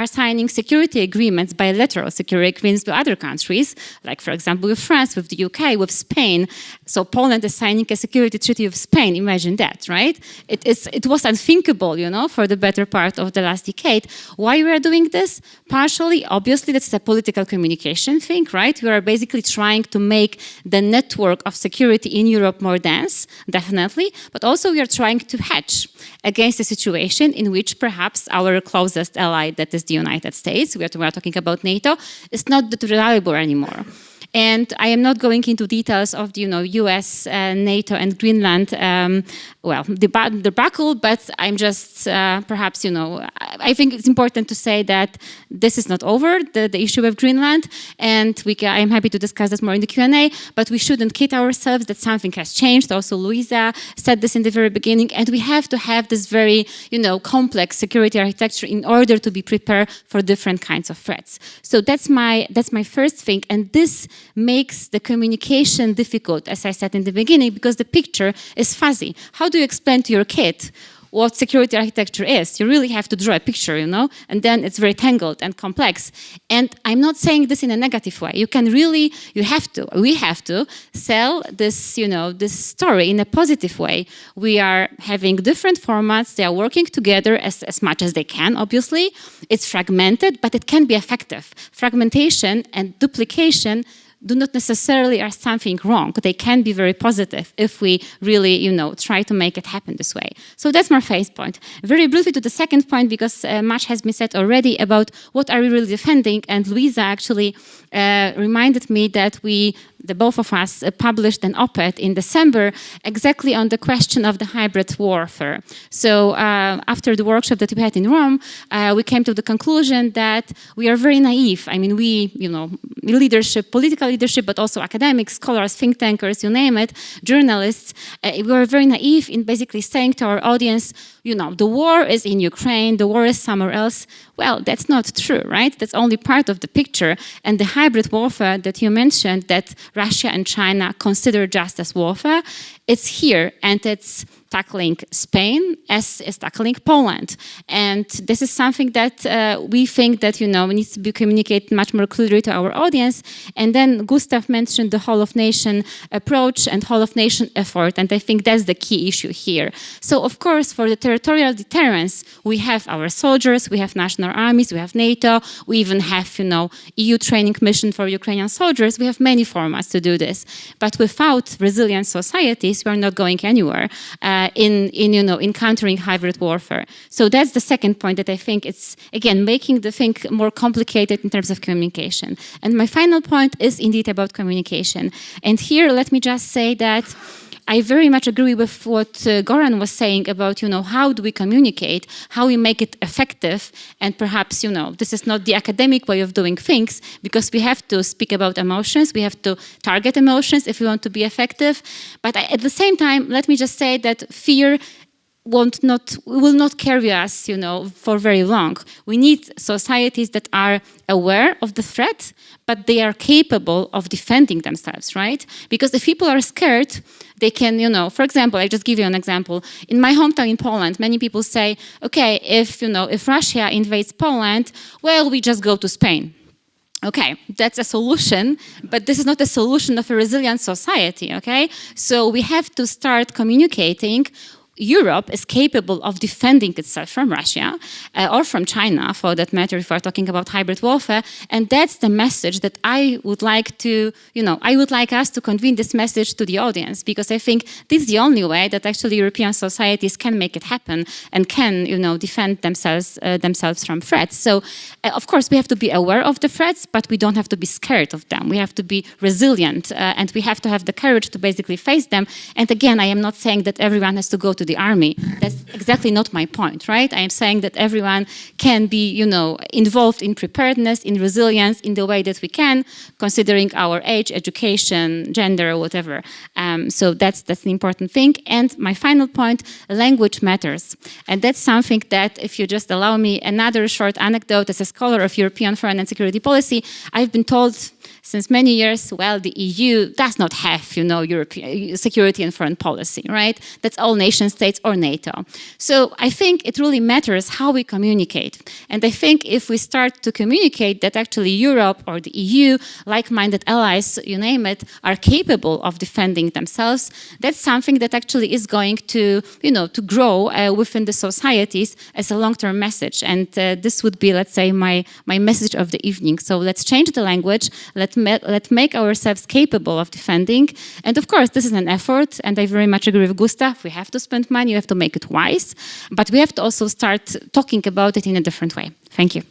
signing security agreements, bilateral security agreements with other countries, like, for example, with France, with the UK, with Spain. So Poland is signing a security treaty with Spain. Imagine that, right? It was unthinkable, for the better part of the last decade. Why we are doing this? Partially, obviously, that's a political communication thing, right? We are basically trying to make the network of security in Europe more dense, definitely, but also we are trying to hedge against a situation in which perhaps our closest ally, that is the United States, we are talking about NATO, is not that reliable anymore. And I am not going into details of the, US, NATO, and Greenland, debacle, but I'm just perhaps, I think it's important to say that this is not over, the issue of Greenland, and I'm happy to discuss this more in the Q&A, but we shouldn't kid ourselves that something has changed. Also, Luisa said this in the very beginning, and we have to have this very, complex security architecture in order to be prepared for different kinds of threats. So that's my first thing, and this makes the communication difficult, as I said in the beginning, because the picture is fuzzy. How do you explain to your kid what security architecture is? You really have to draw a picture, and then it's very tangled and complex. And I'm not saying this in a negative way. We have to sell this, this story in a positive way. We are having different formats. They are working together as much as they can, obviously. It's fragmented, but it can be effective. Fragmentation and duplication do not necessarily are something wrong. They can be very positive if we really, try to make it happen this way. So that's my first point. Very briefly to the second point, because much has been said already about what are we really defending, and Luisa actually reminded me that we the both of us published an op-ed in December exactly on the question of the hybrid warfare. So after the workshop that we had in Rome, we came to the conclusion that we are very naive. I mean, we, leadership, political leadership, but also academics, scholars, think tankers, you name it, journalists, we are very naive in basically saying to our audience, the war is in Ukraine, the war is somewhere else. Well, that's not true, right? That's only part of the picture. And the hybrid warfare that you mentioned, that Russia and China consider just as warfare, it's here, and it's tackling Spain as is tackling Poland. And this is something that we think that, needs to be communicated much more clearly to our audience. And then Gustav mentioned the whole of nation approach and whole of nation effort. And I think that's the key issue here. So, of course, for the territorial deterrence, we have our soldiers, we have national armies, we have NATO, we even have, EU training mission for Ukrainian soldiers. We have many formats to do this. But without resilient societies, we're not going anywhere. In countering hybrid warfare. So that's the second point that I think it's, again, making the thing more complicated in terms of communication. And my final point is indeed about communication. And here, let me just say that I very much agree with what Goran was saying about, how do we communicate, how we make it effective, and perhaps, this is not the academic way of doing things, because we have to speak about emotions, we have to target emotions if we want to be effective. But at the same time, let me just say that fear will not carry us, for very long. We need societies that are aware of the threat, but they are capable of defending themselves, right? Because if people are scared, they can, for example, I just give you an example. In my hometown in Poland, many people say, okay, if Russia invades Poland, well, we just go to Spain. Okay, that's a solution, but this is not a solution of a resilient society, okay? So we have to start communicating. Europe is capable of defending itself from Russia or from China, for that matter, if we're talking about hybrid warfare. And that's the message that I would like to, I would like us to convey this message to the audience, because I think this is the only way that actually European societies can make it happen and can, defend themselves from threats. So, of course, we have to be aware of the threats, but we don't have to be scared of them. We have to be resilient and we have to have the courage to basically face them. And again, I am not saying that everyone has to go to the army. That's exactly not my point, right? I am saying that everyone can be, involved in preparedness, in resilience, in the way that we can, considering our age, education, gender, whatever. So that's the important thing. And my final point, language matters. And that's something that, if you just allow me another short anecdote, as a scholar of European foreign and security policy, I've been told since many years, well, the EU does not have, European security and foreign policy, right? That's all nation states or NATO. So I think it really matters how we communicate. And I think if we start to communicate that actually Europe or the EU, like-minded allies, you name it, are capable of defending themselves, that's something that actually is going to, to grow within the societies as a long-term message. And this would be, let's say, my message of the evening. So let's change the language. Let's make ourselves capable of defending. And of course, this is an effort, and I very much agree with Gustav. We have to spend money, we have to make it wise, but we have to also start talking about it in a different way. Thank you.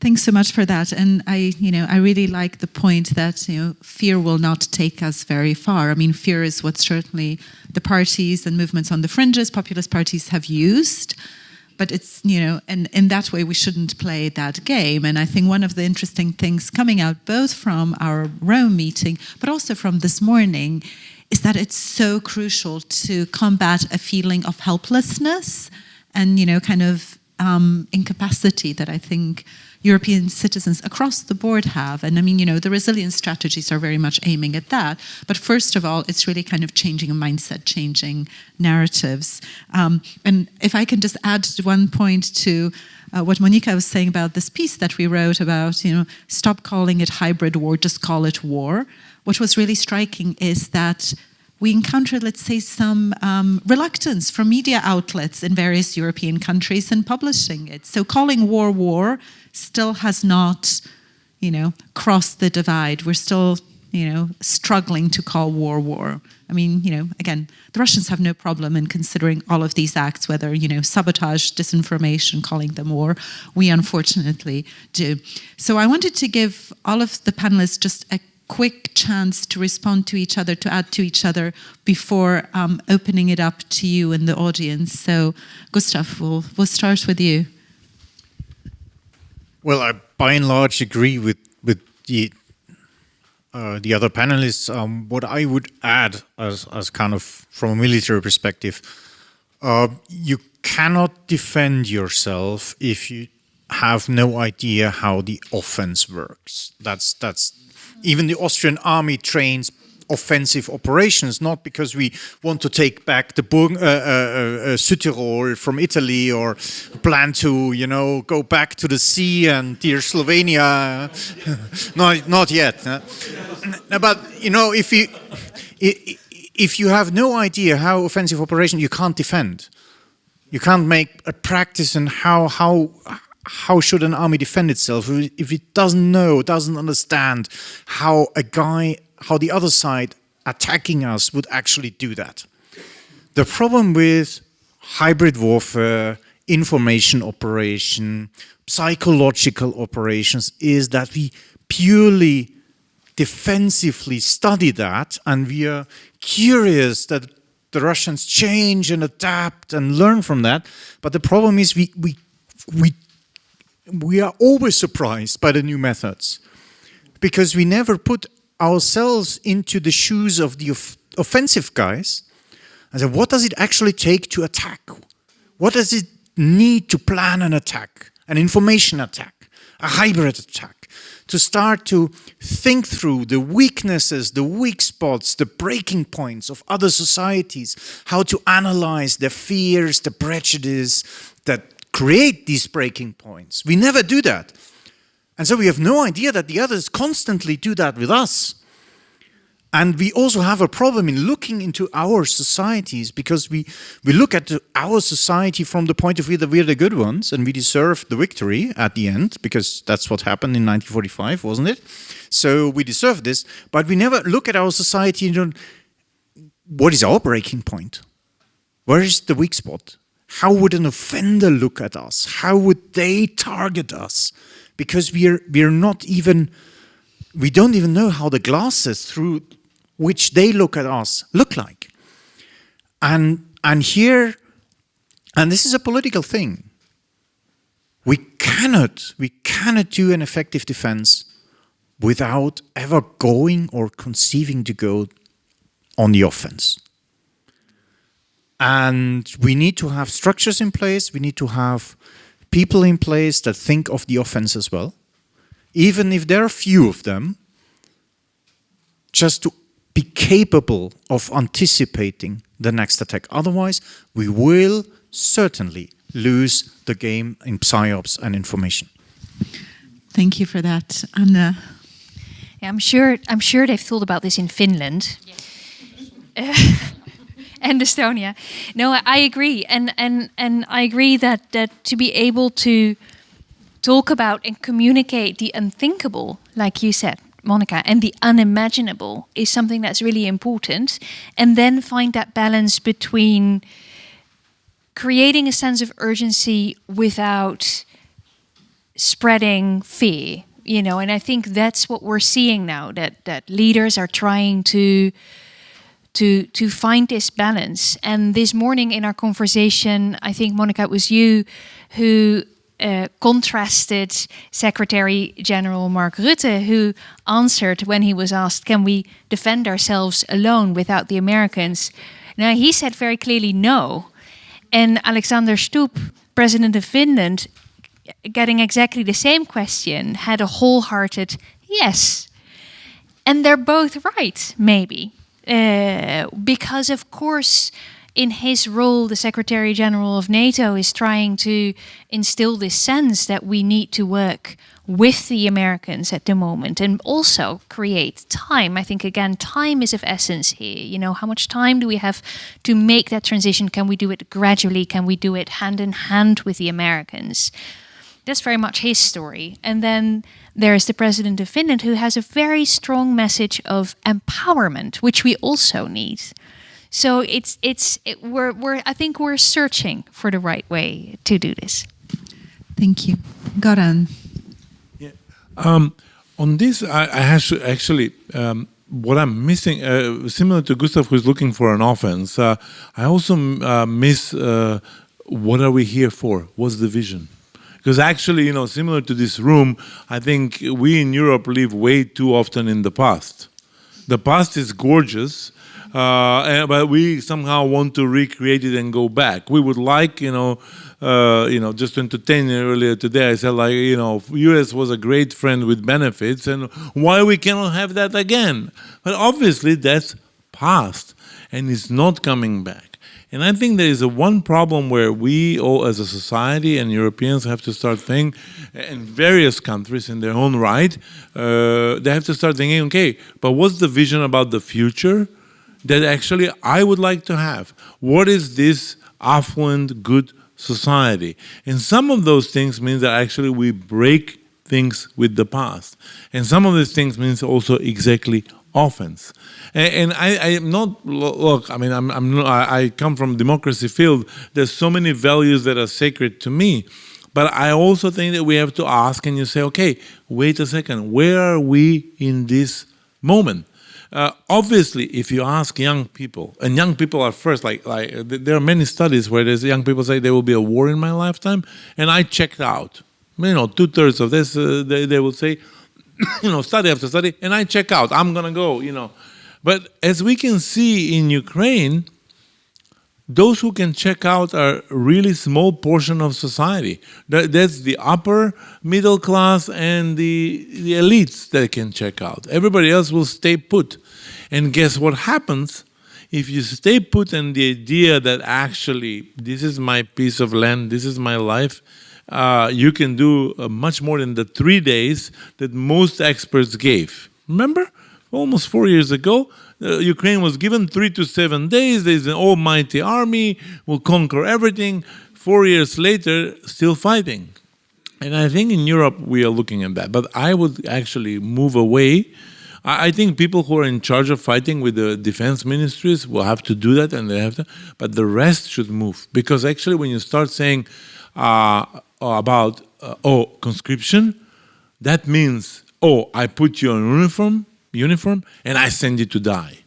Thanks so much for that. And I really like the point that, fear will not take us very far. I mean, fear is what certainly the parties and movements on the fringes, populist parties, have used. But it's, and in that way, we shouldn't play that game. And I think one of the interesting things coming out both from our Rome meeting, but also from this morning, is that it's so crucial to combat a feeling of helplessness and, incapacity that I think European citizens across the board have. And I mean, the resilience strategies are very much aiming at that. But first of all, it's really kind of changing a mindset, changing narratives. And if I can just add one point to what Monika was saying about this piece that we wrote about, stop calling it hybrid war, just call it war. What was really striking is that we encountered, let's say, some reluctance from media outlets in various European countries in publishing it. So calling war war still has not, crossed the divide. We're still, struggling to call war war. I mean, again, the Russians have no problem in considering all of these acts, whether, sabotage, disinformation, calling them war. We unfortunately do. So I wanted to give all of the panelists just a quick chance to respond to each other, to add to each other before opening it up to you and the audience. So, Gustav, we'll start with you. Well, I by and large agree with the other panelists. What I would add as kind of from a military perspective, you cannot defend yourself if you have no idea how the offense works. That's even the Austrian army trains offensive operations, not because we want to take back the Südtirol from Italy or plan to, go back to the sea and dear Slovenia. Not yet. But, if you have no idea how offensive operation, you can't defend. You can't make a practice in how should an army defend itself if it doesn't know, doesn't understand how the other side attacking us would actually do that. The problem with hybrid warfare, information operation, psychological operations is that we purely defensively study that, and we are curious that the Russians change and adapt and learn from that. But the problem is we are always surprised by the new methods, because we never put ourselves into the shoes of the offensive guys and say, what does it actually take to attack? What does it need to plan an attack, an information attack, a hybrid attack? To start to think through the weaknesses, the weak spots, the breaking points of other societies, how to analyze their fears, the prejudice that create these breaking points. We never do that. And so we have no idea that the others constantly do that with us. And we also have a problem in looking into our societies, because we look at our society from the point of view that we're the good ones and we deserve the victory at the end, because that's what happened in 1945, wasn't it? So we deserve this, but we never look at our society and what is our breaking point? Where is the weak spot? How would an offender look at us? How would they target us? Because we don't even know how the glasses through which they look at us look like. And this is a political thing. We cannot do an effective defense without ever going or conceiving to go on the offense. And we need to have structures in place. We need to have people in place that think of the offense as well, even if there are few of them, just to be capable of anticipating the next attack. Otherwise, we will certainly lose the game in psyops and information. Thank you for that, Anna. Yeah, I'm sure they've thought about this in Finland. And Estonia. No, I agree, and I agree that to be able to talk about and communicate the unthinkable, like you said, Monica, and the unimaginable is something that's really important, and then find that balance between creating a sense of urgency without spreading fear, and I think that's what we're seeing now, that leaders are trying to find this balance. And this morning in our conversation, I think, Monica, it was you who contrasted Secretary General Mark Rutte, who answered when he was asked, can we defend ourselves alone without the Americans? Now, he said very clearly no. And Alexander Stubb, President of Finland, getting exactly the same question, had a wholehearted yes. And they're both right, maybe. Because, of course, in his role, the Secretary General of NATO is trying to instill this sense that we need to work with the Americans at the moment and also create time. I think, again, time is of essence here. How much time do we have to make that transition? Can we do it gradually? Can we do it hand in hand with the Americans? That's very much his story. And then there's the President of Finland, who has a very strong message of empowerment, which we also need. So I think we're searching for the right way to do this. Thank you. Goran. Yeah. On this, I actually, what I'm missing, similar to Gustav, who's looking for an offense, I also miss what are we here for? What's the vision? Because actually, similar to this room, I think we in Europe live way too often in the past. The past is gorgeous, but we somehow want to recreate it and go back. We would like, just to entertain you earlier today, I said U.S. was a great friend with benefits, and why we cannot have that again? But obviously that's past, and it's not coming back. And I think there is one problem where we all as a society and Europeans have to start thinking, and various countries in their own right, they have to start thinking, okay, but what's the vision about the future that actually I would like to have? What is this affluent, good society? And some of those things means that actually we break things with the past. And some of these things means also exactly offense. And I am not, look, I mean, I come from democracy field. There's so many values that are sacred to me. But I also think that we have to ask, and you say, okay, wait a second, where are we in this moment? Obviously, if you ask young people, and young people are first, there are many studies where there's young people say there will be a war in my lifetime, and I checked out. 2/3 of this, they will say, study after study, and I check out. I'm going to go, But as we can see in Ukraine, those who can check out are really small portion of society. That's the upper middle class and the elites that can check out. Everybody else will stay put. And guess what happens? If you stay put in the idea that actually this is my piece of land, this is my life, you can do much more than the 3 days that most experts gave. Remember? Almost 4 years ago, Ukraine was given 3 to 7 days. There's an almighty army, will conquer everything. 4 years later, still fighting. And I think in Europe we are looking at that. But I would actually move away. I think people who are in charge of fighting with the defense ministries will have to do that, and they have to. But the rest should move, because actually, when you start saying about conscription, that means I put you on uniform and I send you to die.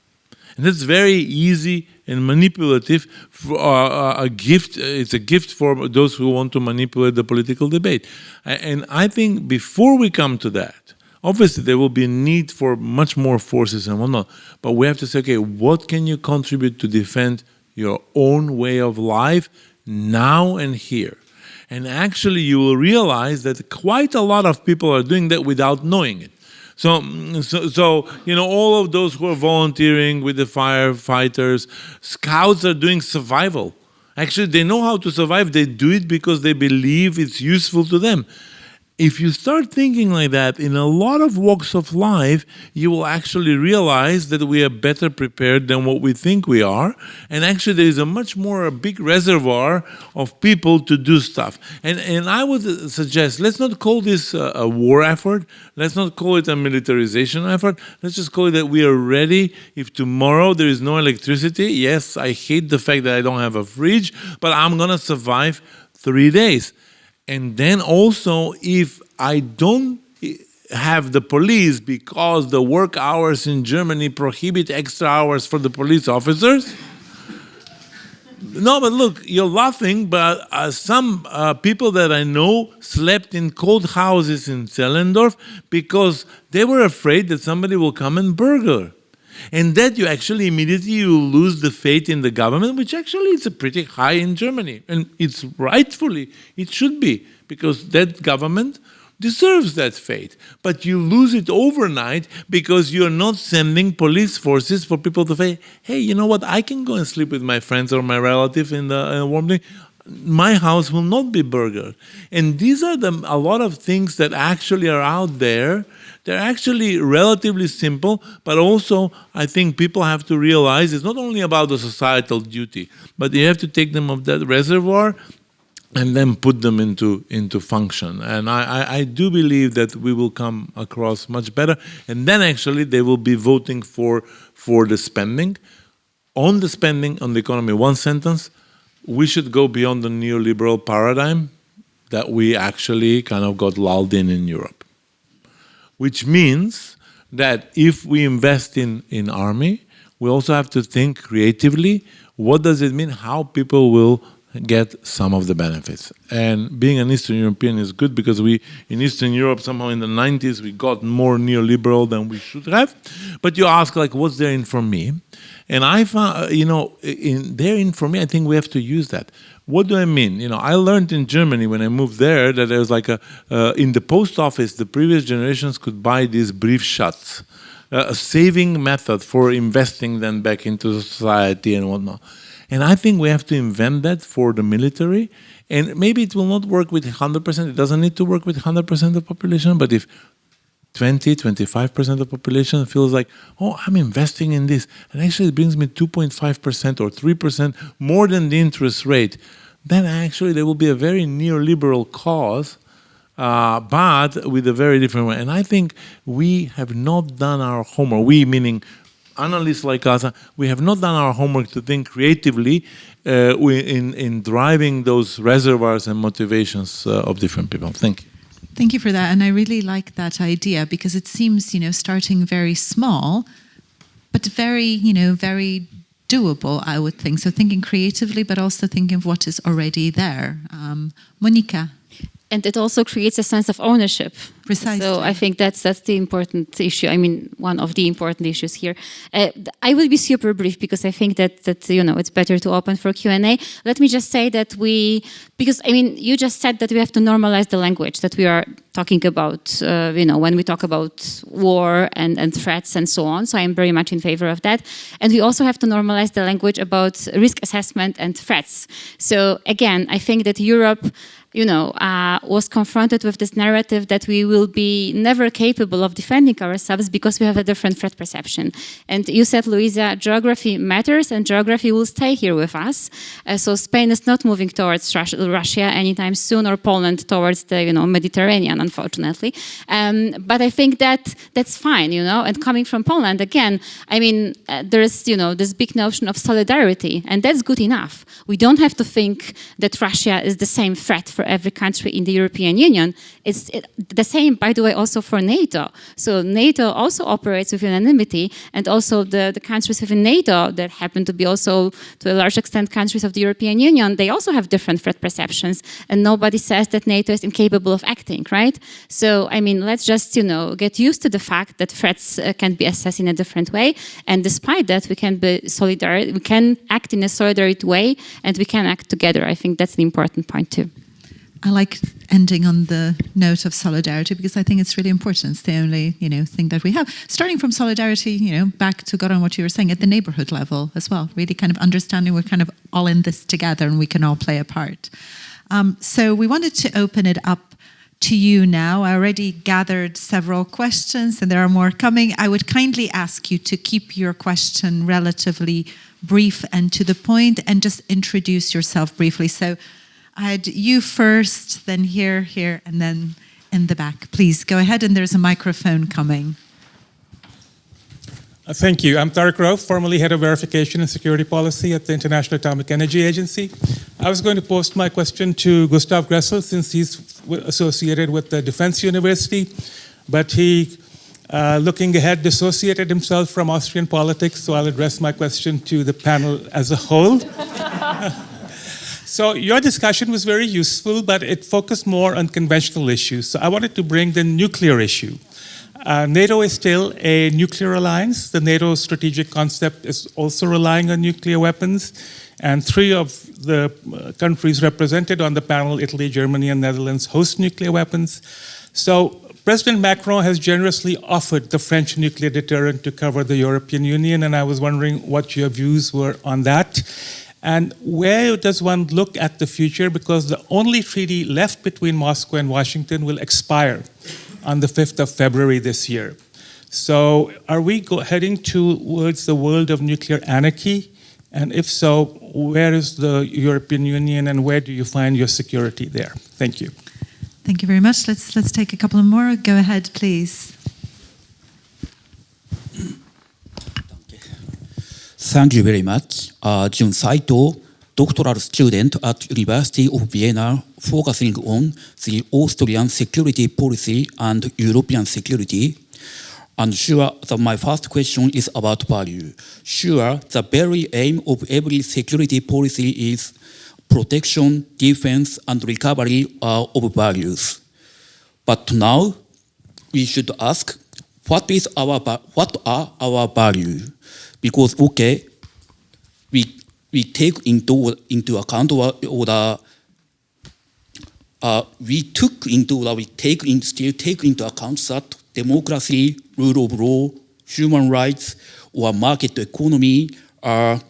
And that's very easy and manipulative. A gift. It's a gift for those who want to manipulate the political debate. And I think before we come to that, obviously there will be a need for much more forces and whatnot. But we have to say, okay, what can you contribute to defend your own way of life now and here? And actually you will realize that quite a lot of people are doing that without knowing it. So all of those who are volunteering with the firefighters, scouts are doing survival. Actually, they know how to survive. They do it because they believe it's useful to them. If you start thinking like that in a lot of walks of life, you will actually realize that we are better prepared than what we think we are. And actually there is a big reservoir of people to do stuff. And I would suggest, let's not call this a war effort. Let's not call it a militarization effort. Let's just call it that we are ready. If tomorrow there is no electricity, yes, I hate the fact that I don't have a fridge, but I'm going to survive 3 days. And then also, if I don't have the police because the work hours in Germany prohibit extra hours for the police officers. No, but look, you're laughing, but some people that I know slept in cold houses in Zellendorf because they were afraid that somebody will come and burgle. And that you actually immediately lose the faith in the government, which actually is pretty high in Germany. And it's rightfully, it should be, because that government deserves that faith. But you lose it overnight because you're not sending police forces for people to say, hey, you know what, I can go and sleep with my friends or my relative in the warm day. My house will not be burgled. And these are a lot of things that actually are out there. They're actually relatively simple, but also I think people have to realize it's not only about the societal duty, but you have to take them of that reservoir and then put them into function. And I do believe that we will come across much better. And then actually they will be voting for the spending. On the spending, on the economy, one sentence, we should go beyond the neoliberal paradigm that we actually kind of got lulled in Europe. which means that if we invest in army, we also have to think creatively, what does it mean, how people will get some of the benefits. And being an Eastern European is good because we, in Eastern Europe, somehow in the 90s, we got more neoliberal than we should have. But you ask, like, what's there in for me? And I found, in there in for me, I think we have to use that. What do I mean? I learned in Germany when I moved there that there's like in the post office, the previous generations could buy these Briefschatz, a saving method for investing then back into society and whatnot. And I think we have to invent that for the military. And maybe it will not work with 100%. It doesn't need to work with 100% of the population. But if 25% of the population feels like, oh, I'm investing in this, and actually it brings me 2.5% or 3% more than the interest rate, then actually there will be a very neoliberal cause, but with a very different way. And I think we have not done our homework. We, meaning analysts like us, we have not done our homework to think creatively in driving those reservoirs and motivations of different people. Thank you. Thank you for that. And I really like that idea because it seems, starting very small, but very, very doable, I would think. So thinking creatively, but also thinking of what is already there. Monica. And it also creates a sense of ownership. Precisely. So I think that's the important issue. I mean, one of the important issues here. I will be super brief because I think that it's better to open for Q&A. Let me just say that because you just said that we have to normalize the language that we are talking about, when we talk about war and threats and so on. So I'm very much in favor of that. And we also have to normalize the language about risk assessment and threats. So again, I think that Europe was confronted with this narrative that we will be never capable of defending ourselves because we have a different threat perception. And you said, Luisa, geography matters and geography will stay here with us. So Spain is not moving towards Russia anytime soon, or Poland towards the Mediterranean, unfortunately. But I think that's fine, And coming from Poland, again, there is this big notion of solidarity, and that's good enough. We don't have to think that Russia is the same threat for every country in the European Union. It's the same, by the way, also for NATO. So NATO also operates with unanimity, and also the countries within NATO that happen to be also, to a large extent, countries of the European Union, they also have different threat perceptions, and nobody says that NATO is incapable of acting, right? So, let's just, get used to the fact that threats can be assessed in a different way, and despite that, we can be solidary, we can act in a solidarity way, and we can act together. I think that's an important point too. I like ending on the note of solidarity because I think it's really important. It's the only, thing that we have. Starting from solidarity, back to Goran, what you were saying, at the neighborhood level as well. Really kind of understanding we're kind of all in this together and we can all play a part. So we wanted to open it up to you now. I already gathered several questions and there are more coming. I would kindly ask you to keep your question relatively brief and to the point and just introduce yourself briefly. So I had you first, then here, and then in the back. Please go ahead, and there's a microphone coming. Thank you. I'm Tariq Rauf, formerly Head of Verification and Security Policy at the International Atomic Energy Agency. I was going to post my question to Gustav Gressel since he's associated with the Defense University, but he, looking ahead, dissociated himself from Austrian politics, so I'll address my question to the panel as a whole. So your discussion was very useful, but it focused more on conventional issues. So I wanted to bring the nuclear issue. NATO is still a nuclear alliance. The NATO strategic concept is also relying on nuclear weapons. And 3 of the countries represented on the panel, Italy, Germany, and Netherlands, host nuclear weapons. So President Macron has generously offered the French nuclear deterrent to cover the European Union, and I was wondering what your views were on that. And where does one look at the future? Because the only treaty left between Moscow and Washington will expire on the 5th of February this year. So are we heading towards the world of nuclear anarchy? And if so, where is the European Union and where do you find your security there? Thank you. Thank you very much. Let's take a couple more. Go ahead, please. Thank you very much. Jun Saito, doctoral student at University of Vienna focusing on the Austrian security policy and European security. And sure, my first question is about value. Sure, the very aim of every security policy is protection, defense, and recovery of values. But now, we should ask, what are our values? Because, okay, we take into account still take into account that democracy, rule of law, human rights, or market economy are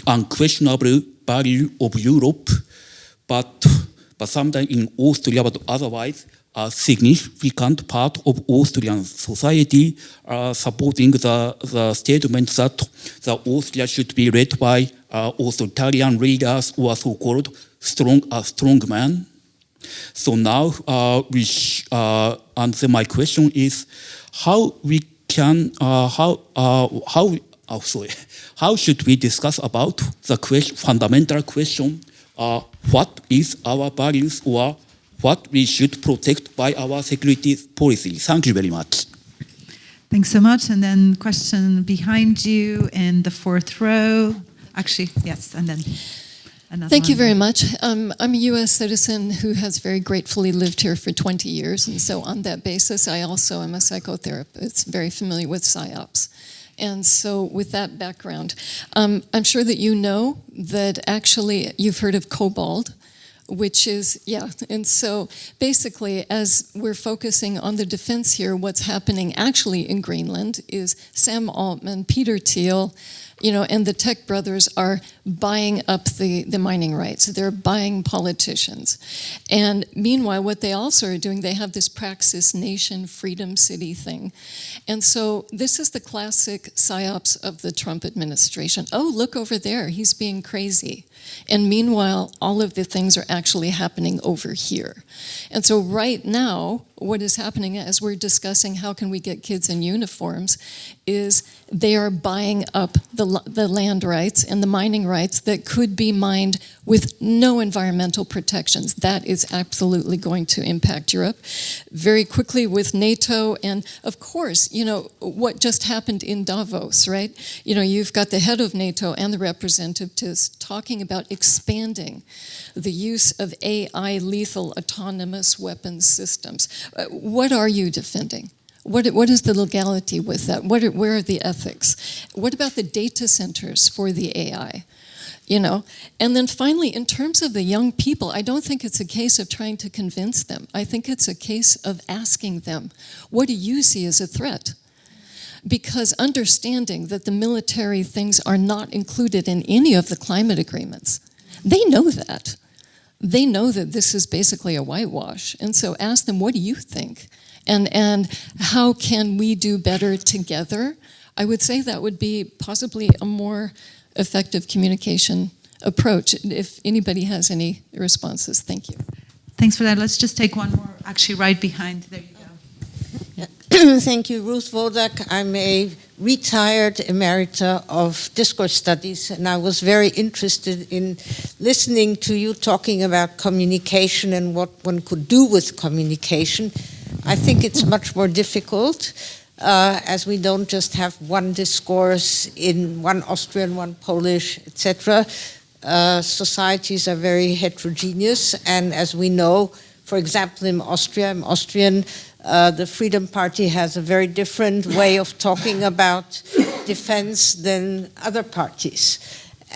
unquestionable value of Europe, but sometimes in Austria, but otherwise a significant part of Austrian society are supporting the statement that the Austria should be led by authoritarian leaders or so-called strong man. So now, answer my question is how should we discuss about the fundamental question, what is our values or what we should protect by our security policy? Thank you very much. Thanks so much. And then question behind you in the fourth row. Actually, yes, and then another Thank you one. very much. I'm a U.S. citizen who has very gratefully lived here for 20 years. And so on that basis, I also am a psychotherapist, very familiar with PSYOPs. And so with that background, I'm sure that you know that actually you've heard of cobalt, which is, yeah. And so basically, as we're focusing on the defense here, what's happening actually in Greenland is Sam Altman, Peter Thiel, and the tech brothers are buying up the mining rights. They're buying politicians. And meanwhile, what they also are doing, they have this Praxis Nation Freedom City thing. And so this is the classic psyops of the Trump administration. Oh, look over there, he's being crazy. And meanwhile, all of the things are actually happening over here. And so right now, what is happening as we're discussing how can we get kids in uniforms is they are buying up the land rights and the mining rights that could be mined with no environmental protections. That is absolutely going to impact Europe. Very quickly with NATO and, of course, what just happened in Davos, right? You've got the head of NATO and the representatives talking about expanding the use of AI lethal autonomous weapons systems. What are you defending? What is the legality with that? Where are the ethics? What about the data centers for the AI? And then finally, in terms of the young people, I don't think it's a case of trying to convince them. I think it's a case of asking them, what do you see as a threat? Because understanding that the military things are not included in any of the climate agreements, they know that. They know that this is basically a whitewash. And so ask them, what do you think? And how can we do better together? I would say that would be possibly a more effective communication approach. If anybody has any responses, thank you. Thanks for that. Let's just take one more, actually right behind. There you go. Thank you, Ruth Wodak. I'm a retired emerita of discourse studies, and I was very interested in listening to you talking about communication and what one could do with communication. I think it's much more difficult, as we don't just have one discourse in one Austrian, one Polish, etc. Societies are very heterogeneous, and as we know, for example, in Austria, I'm Austrian, the Freedom Party has a very different way of talking about defense than other parties.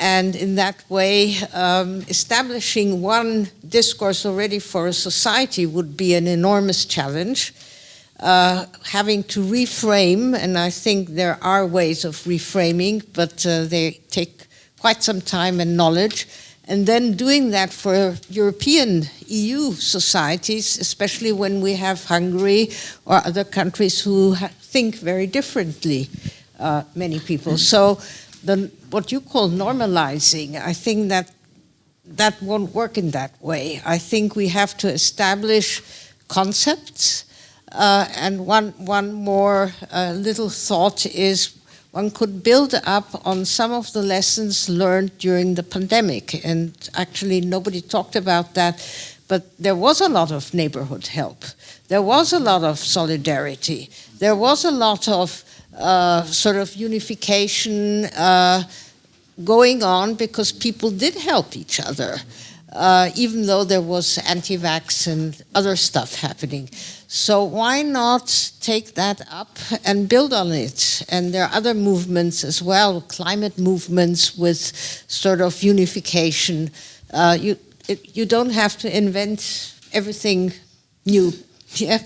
And in that way, establishing one discourse already for a society would be an enormous challenge. Having to reframe, and I think there are ways of reframing, but they take quite some time and knowledge. And then doing that for European EU societies, especially when we have Hungary or other countries who think very differently, many people. So what you call normalizing, I think that won't work in that way. I think we have to establish concepts. And one more little thought is, one could build up on some of the lessons learned during the pandemic. And actually, nobody talked about that, but there was a lot of neighborhood help. There was a lot of solidarity. There was a lot of sort of unification going on because people did help each other, even though there was anti-vax and other stuff happening. So why not take that up and build on it? And there are other movements as well, climate movements with sort of unification. You don't have to invent everything new. Yeah.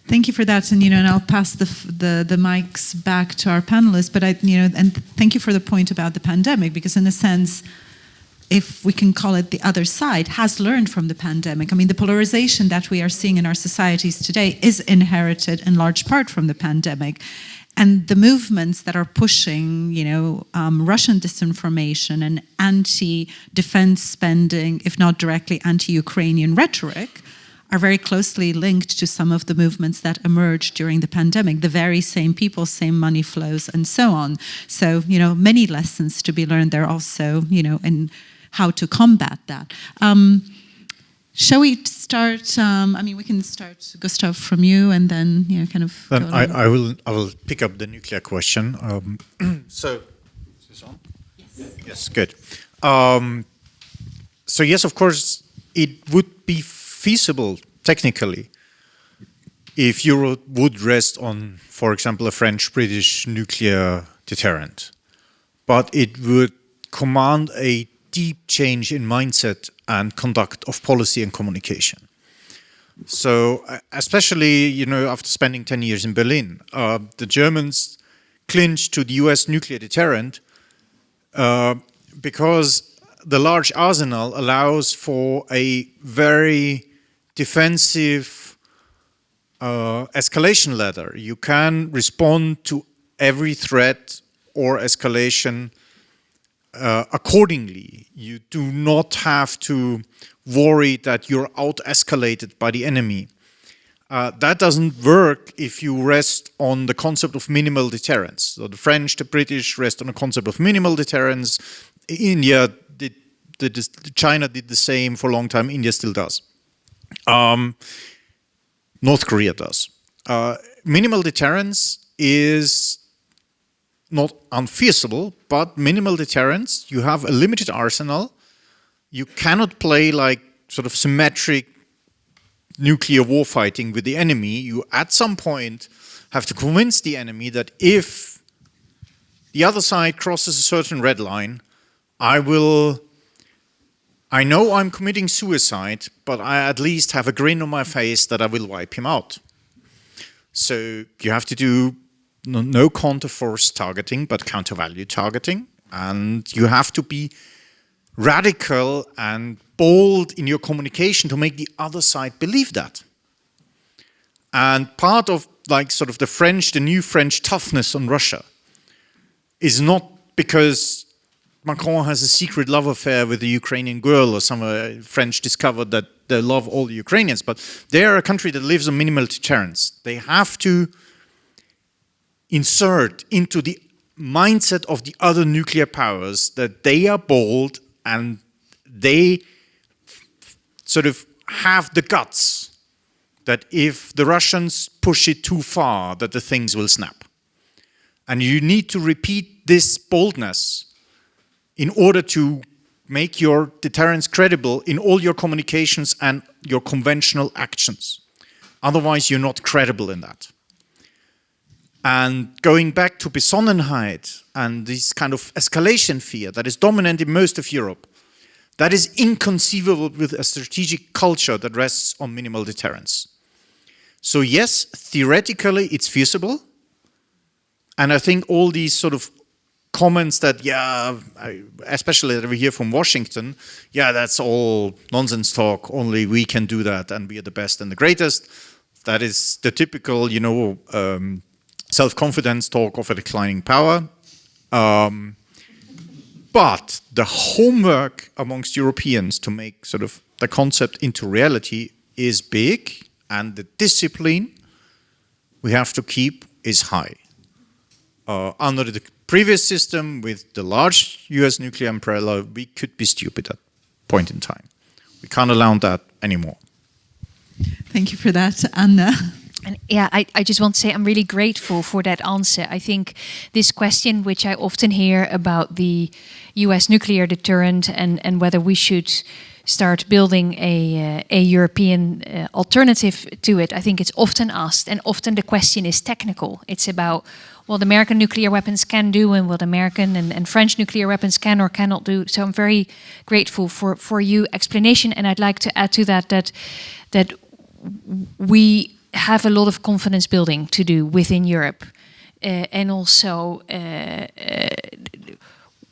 Thank you for that, and and I'll pass the mics back to our panelists. But and thank you for the point about the pandemic, because in a sense, if we can call it the other side, has learned from the pandemic. I mean, the polarization that we are seeing in our societies today is inherited in large part from the pandemic. And the movements that are pushing, Russian disinformation and anti-defense spending, if not directly anti-Ukrainian rhetoric, are very closely linked to some of the movements that emerged during the pandemic, the very same people, same money flows, and so on. So, many lessons to be learned there also, in how to combat that. Shall we start? We can start, Gustav, from you, and then kind of. Then I will pick up the nuclear question. So, is this on? Yes. Yes, good. So yes, of course, it would be feasible technically if Europe would rest on, for example, a French-British nuclear deterrent, but it would command a deep change in mindset and conduct of policy and communication. So especially, after spending 10 years in Berlin, the Germans clinched to the US nuclear deterrent because the large arsenal allows for a very defensive escalation ladder. You can respond to every threat or escalation accordingly. You do not have to worry that you're out-escalated by the enemy. That doesn't work if you rest on the concept of minimal deterrence. So the French, the British rest on the concept of minimal deterrence. India China did the same for a long time. India still does. North Korea does. Minimal deterrence is not unfeasible, but minimal deterrence, you have a limited arsenal. You cannot play like sort of symmetric nuclear warfighting with the enemy. You at some point have to convince the enemy that if the other side crosses a certain red line, I know I'm committing suicide, but I at least have a grin on my face that I will wipe him out. So you have to do no counter-force targeting, but counter-value targeting. And you have to be radical and bold in your communication to make the other side believe that. And part of the new French toughness on Russia is not because Macron has a secret love affair with a Ukrainian girl, or some French discovered that they love all the Ukrainians, but they are a country that lives on minimal deterrence. They have to insert into the mindset of the other nuclear powers that they are bold and they sort of have the guts that if the Russians push it too far, that the things will snap. And you need to repeat this boldness in order to make your deterrence credible in all your communications and your conventional actions. Otherwise, you're not credible in that. And going back to Besonnenheit and this kind of escalation fear that is dominant in most of Europe, that is inconceivable with a strategic culture that rests on minimal deterrence. So yes, theoretically, it's feasible. And I think all these sort of comments that, especially that we hear from Washington, that's all nonsense talk, only we can do that and we are the best and the greatest. That is the typical, self-confidence talk of a declining power. But the homework amongst Europeans to make sort of the concept into reality is big, and the discipline we have to keep is high. under the previous system with the large US nuclear umbrella, we could be stupid at point in time. We can't allow that anymore. Thank you for that, Anna. And yeah, I just want to say I'm really grateful for that answer. I think this question, which I often hear about the US nuclear deterrent and whether we should start building a European alternative to it, I think it's often asked, and often the question is technical. It's about what American nuclear weapons can do and what American and French nuclear weapons can or cannot do. So I'm very grateful for your explanation, and I'd like to add to that we have a lot of confidence building to do within Europe, and also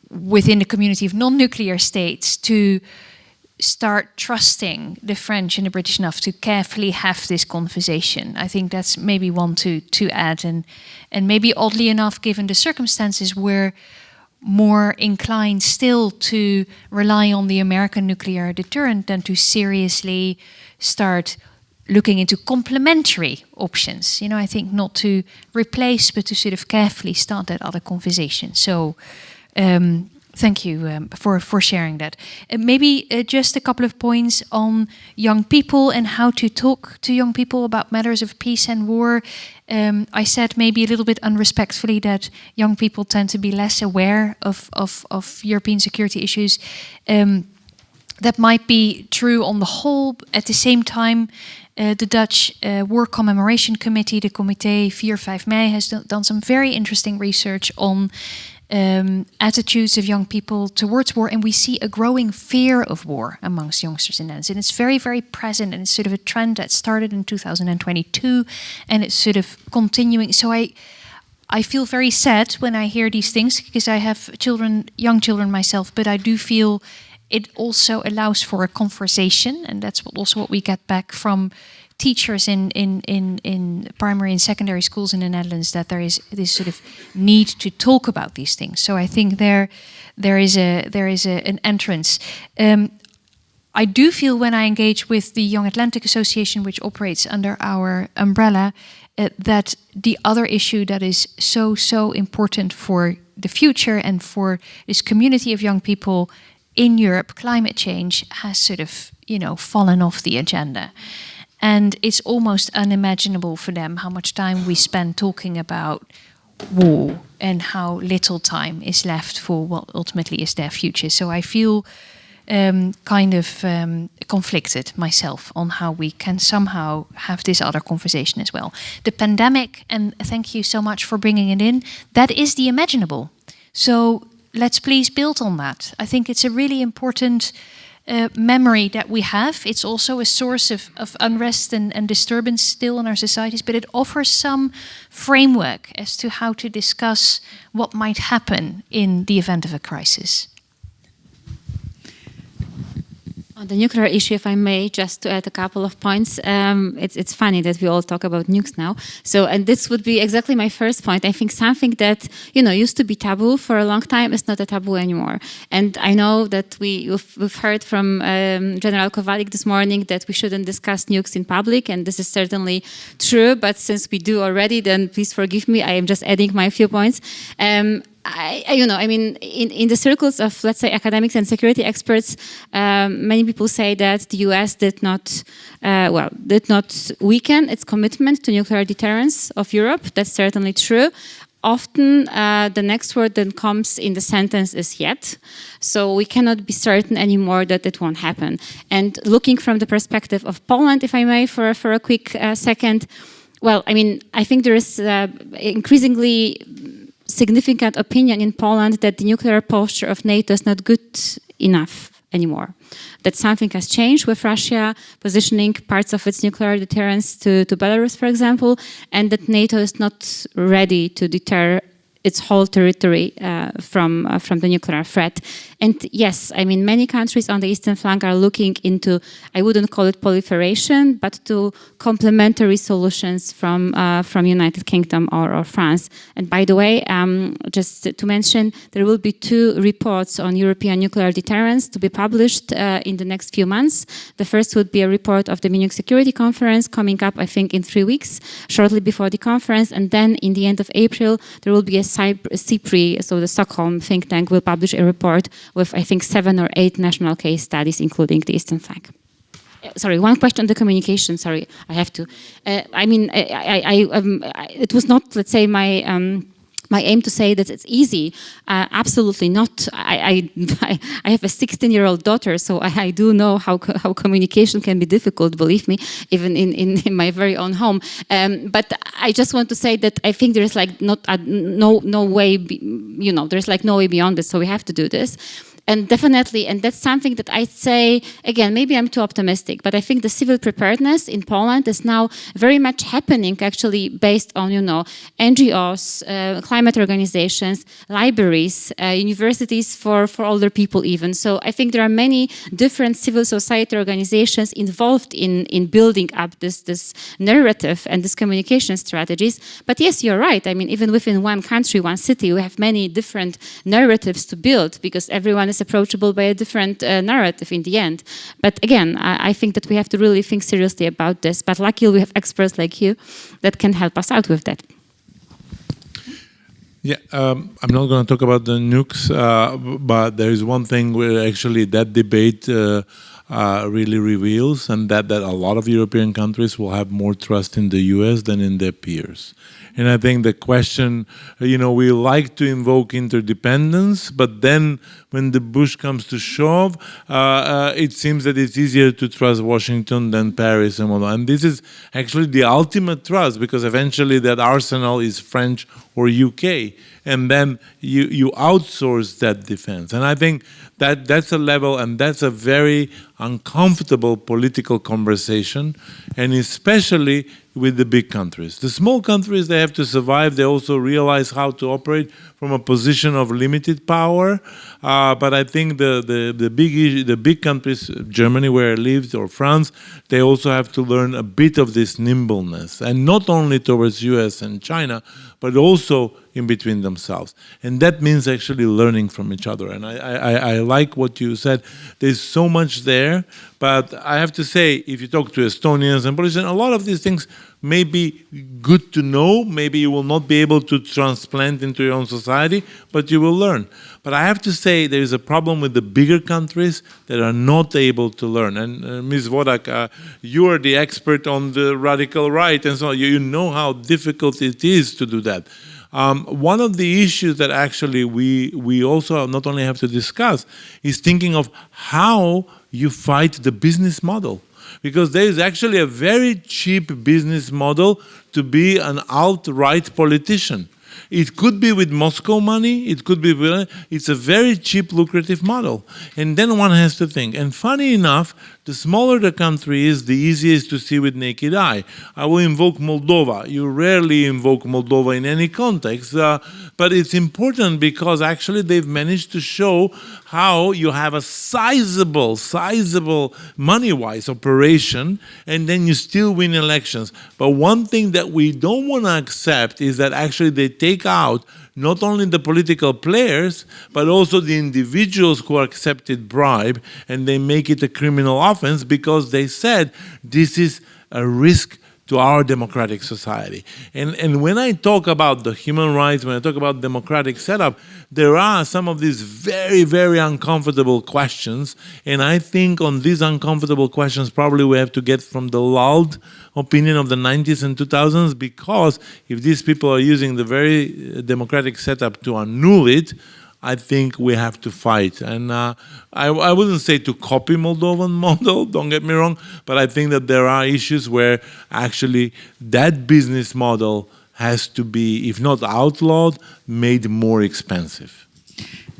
within the community of non-nuclear states to start trusting the French and the British enough to carefully have this conversation. I think that's maybe one to add, and maybe oddly enough, given the circumstances, we're more inclined still to rely on the American nuclear deterrent than to seriously start looking into complementary options. You know, I think not to replace, but to sort of carefully start that other conversation. So thank you for sharing that. Maybe just a couple of points on young people and how to talk to young people about matters of peace and war. I said maybe a little bit unrespectfully that young people tend to be less aware of European security issues. That might be true on the whole. At the same time, the Dutch War Commemoration Committee, the Comité 4-5 Mei, has done some very interesting research on attitudes of young people towards war, and we see a growing fear of war amongst youngsters in the Netherlands. And it's very, very present, and it's sort of a trend that started in 2022, and it's sort of continuing. So I feel very sad when I hear these things, because I have children, young children myself, but I do feel it also allows for a conversation, and that's also what we get back from teachers in primary and secondary schools in the Netherlands, that there is this sort of need to talk about these things. So I think there is an entrance. I do feel when I engage with the Young Atlantic Association, which operates under our umbrella, that the other issue that is so important for the future and for this community of young people in Europe, climate change, has sort of, fallen off the agenda. And it's almost unimaginable for them how much time we spend talking about war and how little time is left for what ultimately is their future. So I feel conflicted myself on how we can somehow have this other conversation as well. The pandemic, and thank you so much for bringing it in, that is the imaginable. So let's please build on that. I think it's a really important memory that we have. It's also a source of unrest and disturbance still in our societies, but it offers some framework as to how to discuss what might happen in the event of a crisis. On the nuclear issue, if I may, just to add a couple of points, it's funny that we all talk about nukes now. So, and this would be exactly my first point. I think something that, used to be taboo for a long time is not a taboo anymore. And I know that we've heard from General Kowalik this morning that we shouldn't discuss nukes in public, and this is certainly true. But since we do already, then please forgive me. I am just adding my few points. In the circles of, let's say, academics and security experts, many people say that the US did not weaken its commitment to nuclear deterrence of Europe. That's certainly true. Often, the next word that comes in the sentence is yet. So we cannot be certain anymore that it won't happen. And looking from the perspective of Poland, if I may, for a quick second, I think there is increasingly significant opinion in Poland that the nuclear posture of NATO is not good enough anymore. That something has changed with Russia positioning parts of its nuclear deterrence to Belarus, for example, and that NATO is not ready to deter its whole territory from the nuclear threat. And yes, I mean, many countries on the eastern flank are looking into, I wouldn't call it proliferation, but to complementary solutions from United Kingdom or France. And by the way, just to mention, there will be 2 reports on European nuclear deterrence to be published in the next few months. The first would be a report of the Munich Security Conference coming up, I think, in 3 weeks, shortly before the conference. And then in the end of April, there will be a CIPRI, so the Stockholm think tank will publish a report with, I think, 7 or 8 national case studies, including the eastern flank. Sorry, one question on the communication. Sorry, I have to. I mean, it was not, let's say, my aim to say that it's easy. Absolutely not. I have a 16-year-old daughter, so I do know how communication can be difficult, believe me, even in my very own home. But I just want to say that I think there's like no way, there's like no way beyond this, so we have to do this. And definitely, and that's something that I say, again, maybe I'm too optimistic, but I think the civil preparedness in Poland is now very much happening actually based on, NGOs, climate organizations, libraries, universities for older people even. So I think there are many different civil society organizations involved in building up this narrative and this communication strategies. But yes, you're right. I mean, even within one country, one city, we have many different narratives to build because everyone is approachable by a different narrative in the end. But again, I think that we have to really think seriously about this. But luckily, we have experts like you that can help us out with that. Yeah, I'm not going to talk about the nukes, but there is one thing where actually that debate really reveals, and that a lot of European countries will have more trust in the US than in their peers. And I think the question, we like to invoke interdependence, but then when the push comes to shove, it seems that it's easier to trust Washington than Paris and whatnot. And this is actually the ultimate trust, because eventually that arsenal is French or UK. And then you outsource that defense. And I think that's a level, and that's a very uncomfortable political conversation, and especially with the big countries. The small countries, they have to survive. They also realize how to operate from a position of limited power. But I think the big countries, Germany where I lived, or France, they also have to learn a bit of this nimbleness, and not only towards US and China, but also in between themselves. And that means actually learning from each other. And I like what you said. There's so much there, but I have to say, if you talk to Estonians and politicians, a lot of these things may be good to know. Maybe you will not be able to transplant into your own society, but you will learn. But I have to say there is a problem with the bigger countries that are not able to learn. And Ms. Wodak, you are the expert on the radical right, and so you know how difficult it is to do that. One of the issues that actually we also not only have to discuss is thinking of how you fight the business model. Because there is actually a very cheap business model to be an alt-right politician. It could be with Moscow money, it could be with, it's a very cheap, lucrative model. And then one has to think. And funny enough, the smaller the country is, the easier it is to see with naked eye. I will invoke Moldova. You rarely invoke Moldova in any context, but it's important because actually they've managed to show how you have a sizable money-wise operation, and then you still win elections. But one thing that we don't want to accept is that actually they take out not only the political players, but also the individuals who accepted bribe, and they make it a criminal offense because they said this is a risk to our democratic society. And when I talk about the human rights, when I talk about democratic setup, there are some of these very, very uncomfortable questions. And I think on these uncomfortable questions, probably we have to get from the lulled opinion of the 90s and 2000s, because if these people are using the very democratic setup to annul it, I think we have to fight. And I wouldn't say to copy Moldovan model, don't get me wrong, but I think that there are issues where actually that business model has to be, if not outlawed, made more expensive.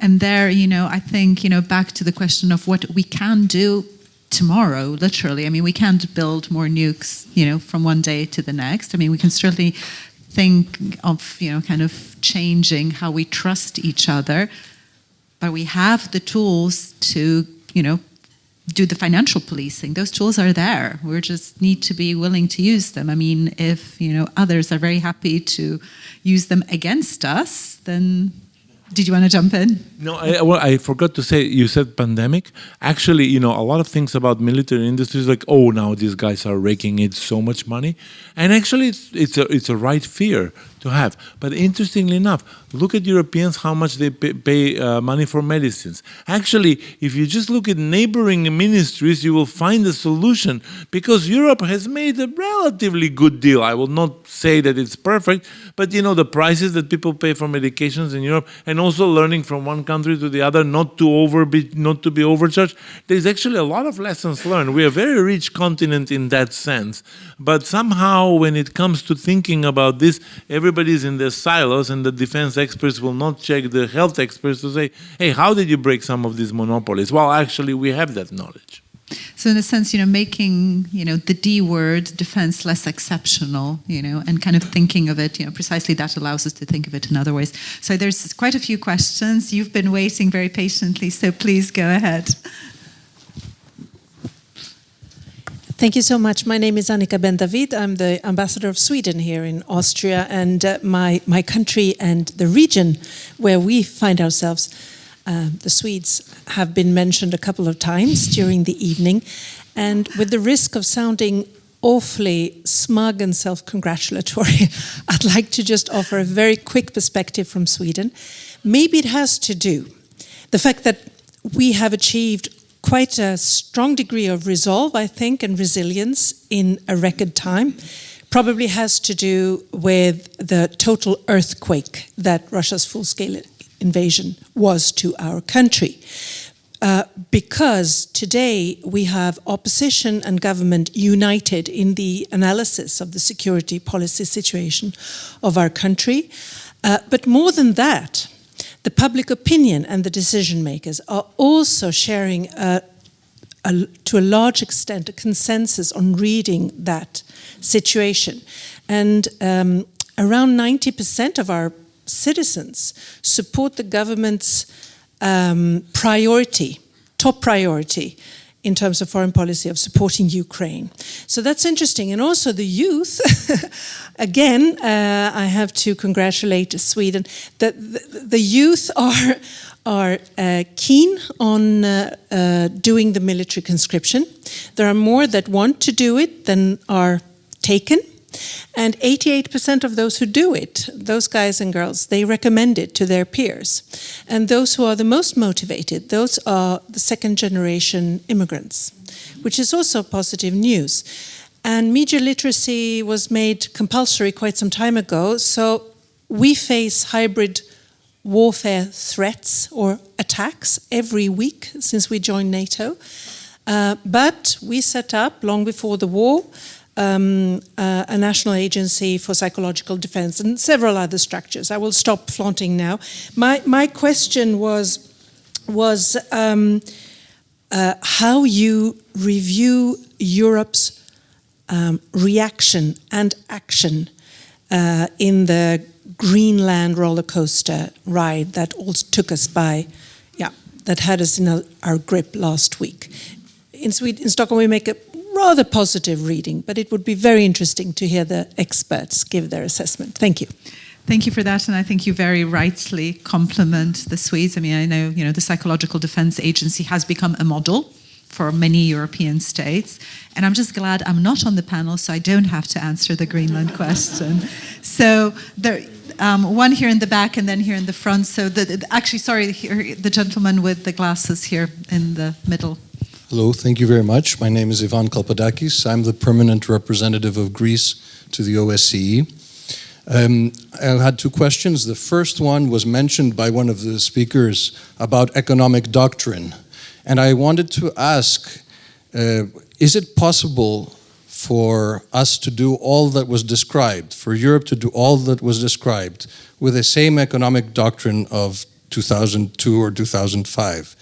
And there, I think, back to the question of what we can do tomorrow, literally. I mean, we can't build more nukes, from one day to the next. I mean, we can certainly think of, kind of changing how we trust each other. but we have the tools to, do the financial policing. Those tools are there. We just need to be willing to use them. I mean, if, others are very happy to use them against us, then did you want to jump in? No, I forgot to say, you said pandemic. Actually, a lot of things about military industries, like, oh, now these guys are raking in so much money. And actually, it's a right fear to have. But interestingly enough, look at Europeans, how much they pay money for medicines. Actually, if you just look at neighboring ministries, you will find a solution, because Europe has made a relatively good deal. I will not say that it's perfect, but the prices that people pay for medications in Europe, and also learning from one country to the other not to be overcharged. There's actually a lot of lessons learned. We are a very rich continent in that sense. But somehow when it comes to thinking about this, everybody's in their silos, and the defense experts will not check the health experts to say, hey, how did you break some of these monopolies? Well, actually, we have that knowledge. So in a sense, making, the D word, defense, less exceptional, and kind of thinking of it, precisely that allows us to think of it in other ways. So there's quite a few questions. You've been waiting very patiently, so please go ahead. Thank you so much. My name is Annika Ben-David. I'm the ambassador of Sweden here in Austria, and my country and the region where we find ourselves, the Swedes, have been mentioned a couple of times during the evening. And with the risk of sounding awfully smug and self-congratulatory, I'd like to just offer a very quick perspective from Sweden. Maybe it has to do, the fact that we have achieved quite a strong degree of resolve, I think, and resilience in a record time, probably has to do with the total earthquake that Russia's full-scale invasion was to our country. Because today we have opposition and government united in the analysis of the security policy situation of our country. But more than that, the public opinion and the decision makers are also sharing to a large extent a consensus on reading that situation. And around 90% of our citizens support the government's top priority in terms of foreign policy of supporting Ukraine. So that's interesting. And also the youth, again, I have to congratulate Sweden, that the youth are keen on doing the military conscription. There are more that want to do it than are taken. And 88% of those who do it, those guys and girls, they recommend it to their peers. And those who are the most motivated, those are the second-generation immigrants, which is also positive news. And media literacy was made compulsory quite some time ago, so we face hybrid warfare threats or attacks every week since we joined NATO. But we set up, long before the war, a national agency for psychological defense and several other structures. I will stop flaunting now. My question was how you review Europe's reaction and action in the Greenland roller coaster ride that also took us that had us in our grip last week. In Stockholm, we make a rather positive reading, but it would be very interesting to hear the experts give their assessment. Thank you. Thank you for that, and I think you very rightly compliment the Swedes. I mean, I know, the Psychological Defense Agency has become a model for many European states, and I'm just glad I'm not on the panel, so I don't have to answer the Greenland question. So there, one here in the back, and then here in the front. So the gentleman with the glasses here in the middle. Hello, thank you very much. My name is Ivan Kalpadakis. I'm the permanent representative of Greece to the OSCE. I had two questions. The first one was mentioned by one of the speakers about economic doctrine. And I wanted to ask, is it possible for us to do all that was described, for Europe to do all that was described with the same economic doctrine of 2002 or 2005?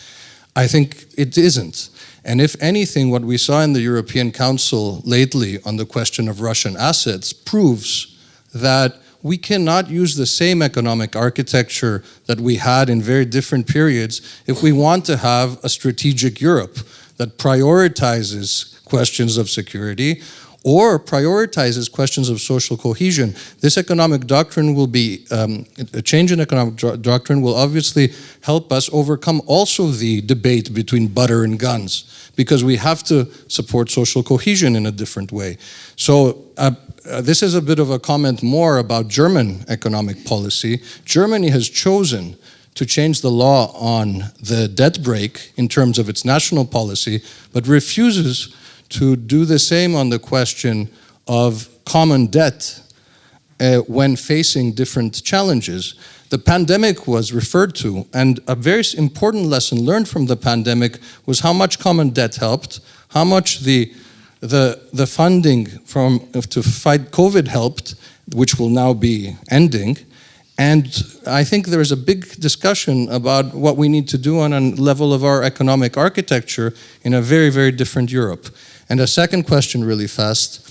I think it isn't. And if anything, what we saw in the European Council lately on the question of Russian assets proves that we cannot use the same economic architecture that we had in very different periods if we want to have a strategic Europe that prioritizes questions of security or prioritizes questions of social cohesion. This economic doctrine will be, a change in economic doctrine will obviously help us overcome also the debate between butter and guns, because we have to support social cohesion in a different way. So this is a bit of a comment more about German economic policy. Germany has chosen to change the law on the debt brake in terms of its national policy, but refuses to do the same on the question of common debt when facing different challenges. The pandemic was referred to, and a very important lesson learned from the pandemic was how much common debt helped, how much the funding to fight COVID helped, which will now be ending. And I think there is a big discussion about what we need to do on a level of our economic architecture in a very, very different Europe. And a second question really fast.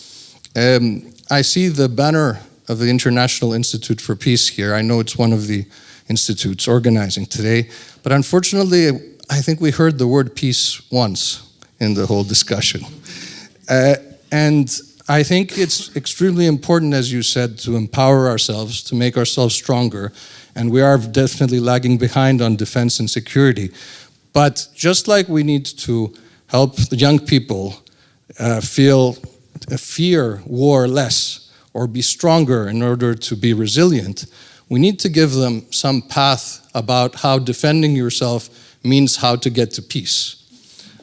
I see the banner of the International Institute for Peace here. I know it's one of the institutes organizing today, but unfortunately, I think we heard the word peace once in the whole discussion. And I think it's extremely important, as you said, to empower ourselves, to make ourselves stronger, and we are definitely lagging behind on defense and security. But just like we need to help the young people fear war less or be stronger in order to be resilient, we need to give them some path about how defending yourself means how to get to peace.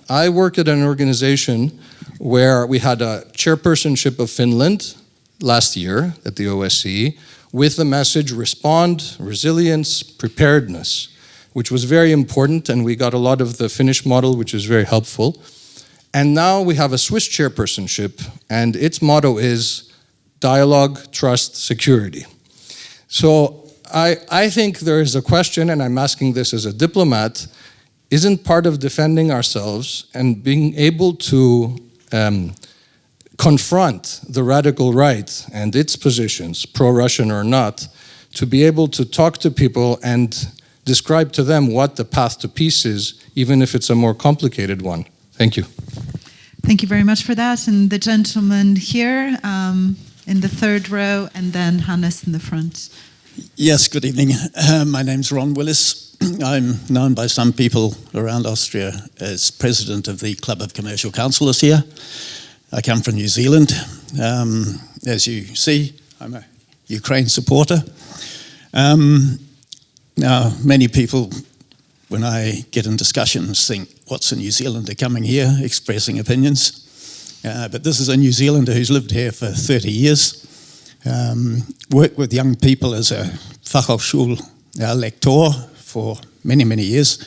I work at an organization where we had a chairpersonship of Finland last year at the OSCE with the message respond, resilience, preparedness, which was very important, and we got a lot of the Finnish model, which is very helpful. And now we have a Swiss chairpersonship, and its motto is dialogue, trust, security. So I think there is a question, and I'm asking this as a diplomat, isn't part of defending ourselves and being able to confront the radical right and its positions, pro-Russian or not, to be able to talk to people and describe to them what the path to peace is, even if it's a more complicated one. Thank you. Thank you very much for that. And the gentleman here in the third row, and then Hannes in the front. Yes, good evening. My name's Ron Willis. I'm known by some people around Austria as president of the Club of Commercial Councillors here. I come from New Zealand. As you see, I'm a Ukraine supporter. Now, many people, when I get in discussions, think, what's a New Zealander coming here, expressing opinions? But this is a New Zealander who's lived here for 30 years, worked with young people as a Fachhochschullektor for many, many years,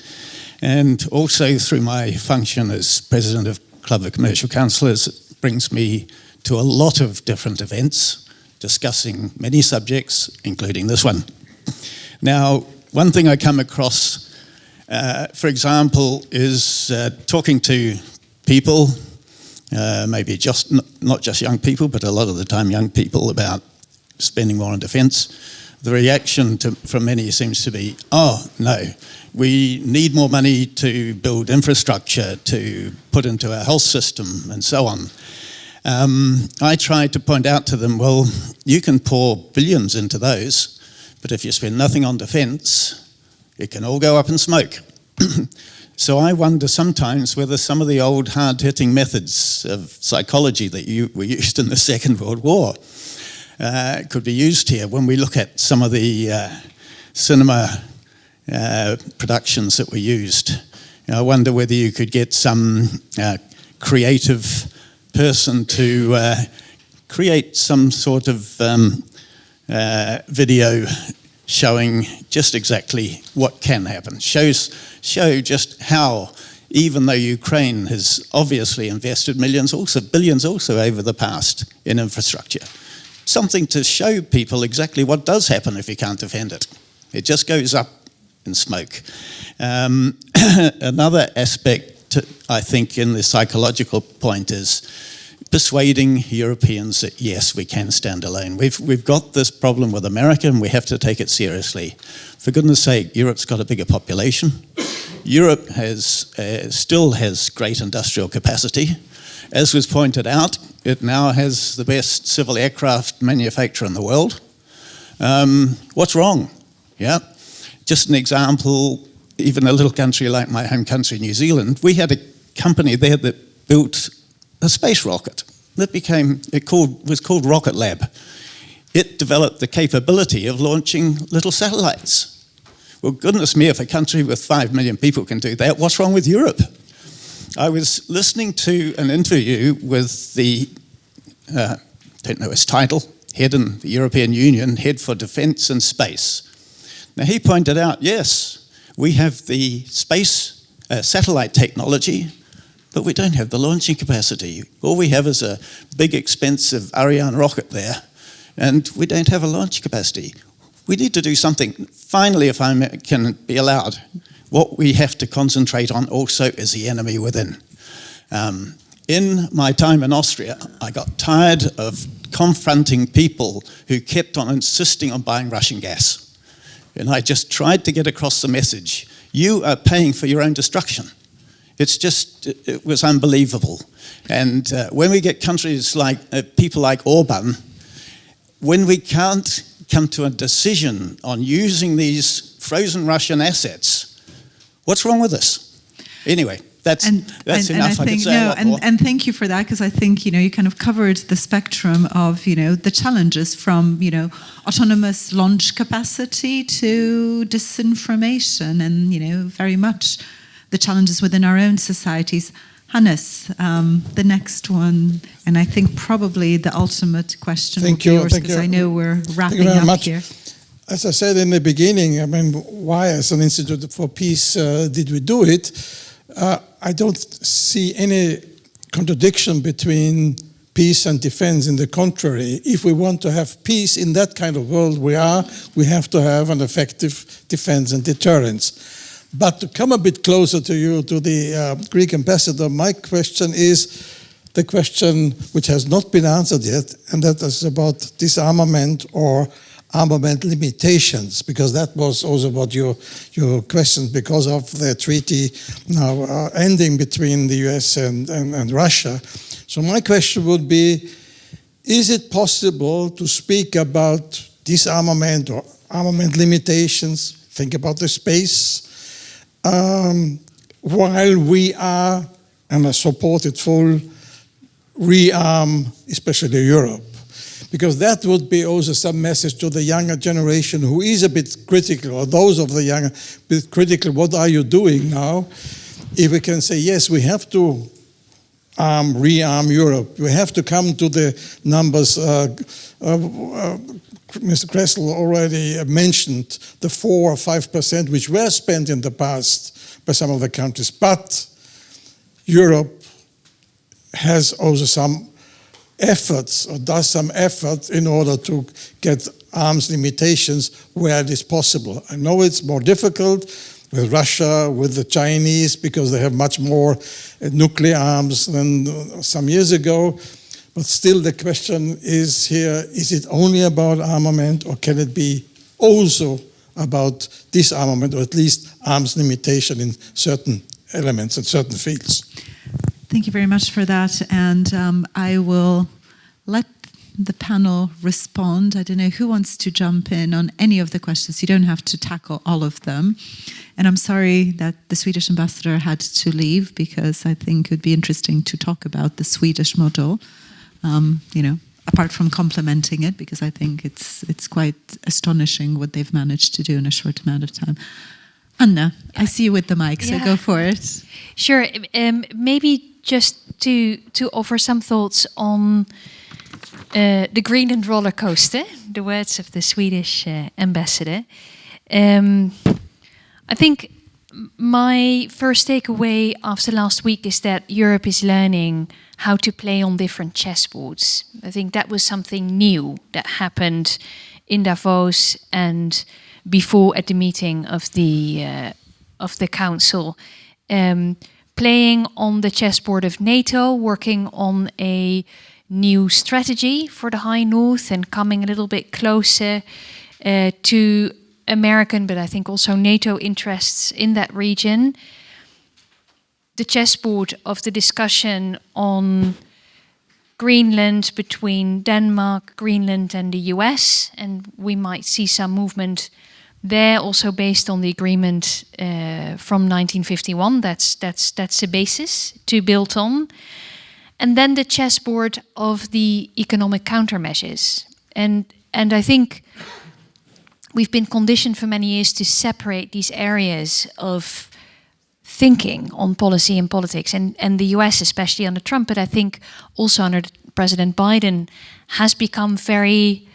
and also through my function as president of Club of Commercial Councillors, it brings me to a lot of different events, discussing many subjects, including this one. Now, one thing I come across, for example, is talking to people, maybe not just young people, but a lot of the time young people, about spending more on defence. The reaction from many seems to be, oh, no, we need more money to build infrastructure, to put into our health system, and so on. I try to point out to them, well, you can pour billions into those, but if you spend nothing on defence, it can all go up in smoke. So I wonder sometimes whether some of the old hard-hitting methods of psychology that were used in the Second World War could be used here when we look at some of the cinema productions that were used. I wonder whether you could get some creative person to create some sort of video showing just exactly what can happen. Show just how, even though Ukraine has obviously invested billions also over the past in infrastructure, something to show people exactly what does happen if you can't defend it. It just goes up in smoke. Another aspect, I think, in the psychological point is persuading Europeans that yes, we can stand alone. We've got this problem with America and we have to take it seriously. For goodness sake, Europe's got a bigger population. Europe still has great industrial capacity. As was pointed out, it now has the best civil aircraft manufacturer in the world. What's wrong? Yeah, just an example, even a little country like my home country, New Zealand, we had a company there that built a space rocket that was called Rocket Lab. It developed the capability of launching little satellites. Well, goodness me, if a country with 5 million people can do that, what's wrong with Europe? I was listening to an interview with the, don't know his title, head in the European Union, head for defence and space. Now he pointed out, yes, we have the space satellite technology, but we don't have the launching capacity. All we have is a big, expensive Ariane rocket there, and we don't have a launch capacity. We need to do something. Finally, if I can be allowed, what we have to concentrate on also is the enemy within. In my time in Austria, I got tired of confronting people who kept on insisting on buying Russian gas. And I just tried to get across the message. You are paying for your own destruction. It was unbelievable. And when we get countries like, people like Orban, when we can't come to a decision on using these frozen Russian assets, what's wrong with us? Anyway, that's enough. I can say a lot more. And thank you for that, because I think you kind of covered the spectrum of the challenges from autonomous launch capacity to disinformation, and very much the challenges within our own societies. Hannes, the next one, and I think probably the ultimate question will be yours, because I know we're wrapping up here. As I said in the beginning, I mean, why as an Institute for Peace did we do it? I don't see any contradiction between peace and defense. In the contrary, if we want to have peace in that kind of world we have to have an effective defense and deterrence. But to come a bit closer to you, to the Greek ambassador, my question is the question which has not been answered yet, and that is about disarmament or armament limitations, because that was also what your question, because of the treaty now ending between the US and Russia. So my question would be, is it possible to speak about disarmament or armament limitations, think about the space, while we are, and I support it full, rearm, especially Europe? Because that would be also some message to the younger generation who is a bit critical, or those of the younger, bit critical, what are you doing now? If we can say, yes, we have to rearm Europe, we have to come to the numbers. Mr. Kressel already mentioned the 4 or 5% which were spent in the past by some of the countries, but Europe has also some efforts, or does some effort in order to get arms limitations where it is possible. I know it's more difficult with Russia, with the Chinese, because they have much more nuclear arms than some years ago. But still the question is here, is it only about armament, or can it be also about disarmament, or at least arms limitation in certain elements and certain fields? Thank you very much for that, and I will let the panel respond. I don't know who wants to jump in on any of the questions. You don't have to tackle all of them. And I'm sorry that the Swedish ambassador had to leave, because I think it would be interesting to talk about the Swedish model, apart from complimenting it, because I think it's quite astonishing what they've managed to do in a short amount of time. Anna, I see you with the mic, so go for it. Sure. Maybe just to offer some thoughts on the green and roller coaster, the words of the Swedish ambassador. I think my first takeaway after last week is that Europe is learning how to play on different chessboards. I think that was something new that happened in Davos and before at the meeting of the council. playing on the chessboard of NATO, working on a new strategy for the High North and coming a little bit closer to American, but I think also NATO interests in that region. The chessboard of the discussion on Greenland between Denmark, Greenland and the US, and we might see some movement there also based on the agreement from 1951. That's a basis to build on. And then the chessboard of the economic countermeasures. And I think we've been conditioned for many years to separate these areas of thinking on policy and politics. And the US, especially under Trump, but I think also under President Biden, has become very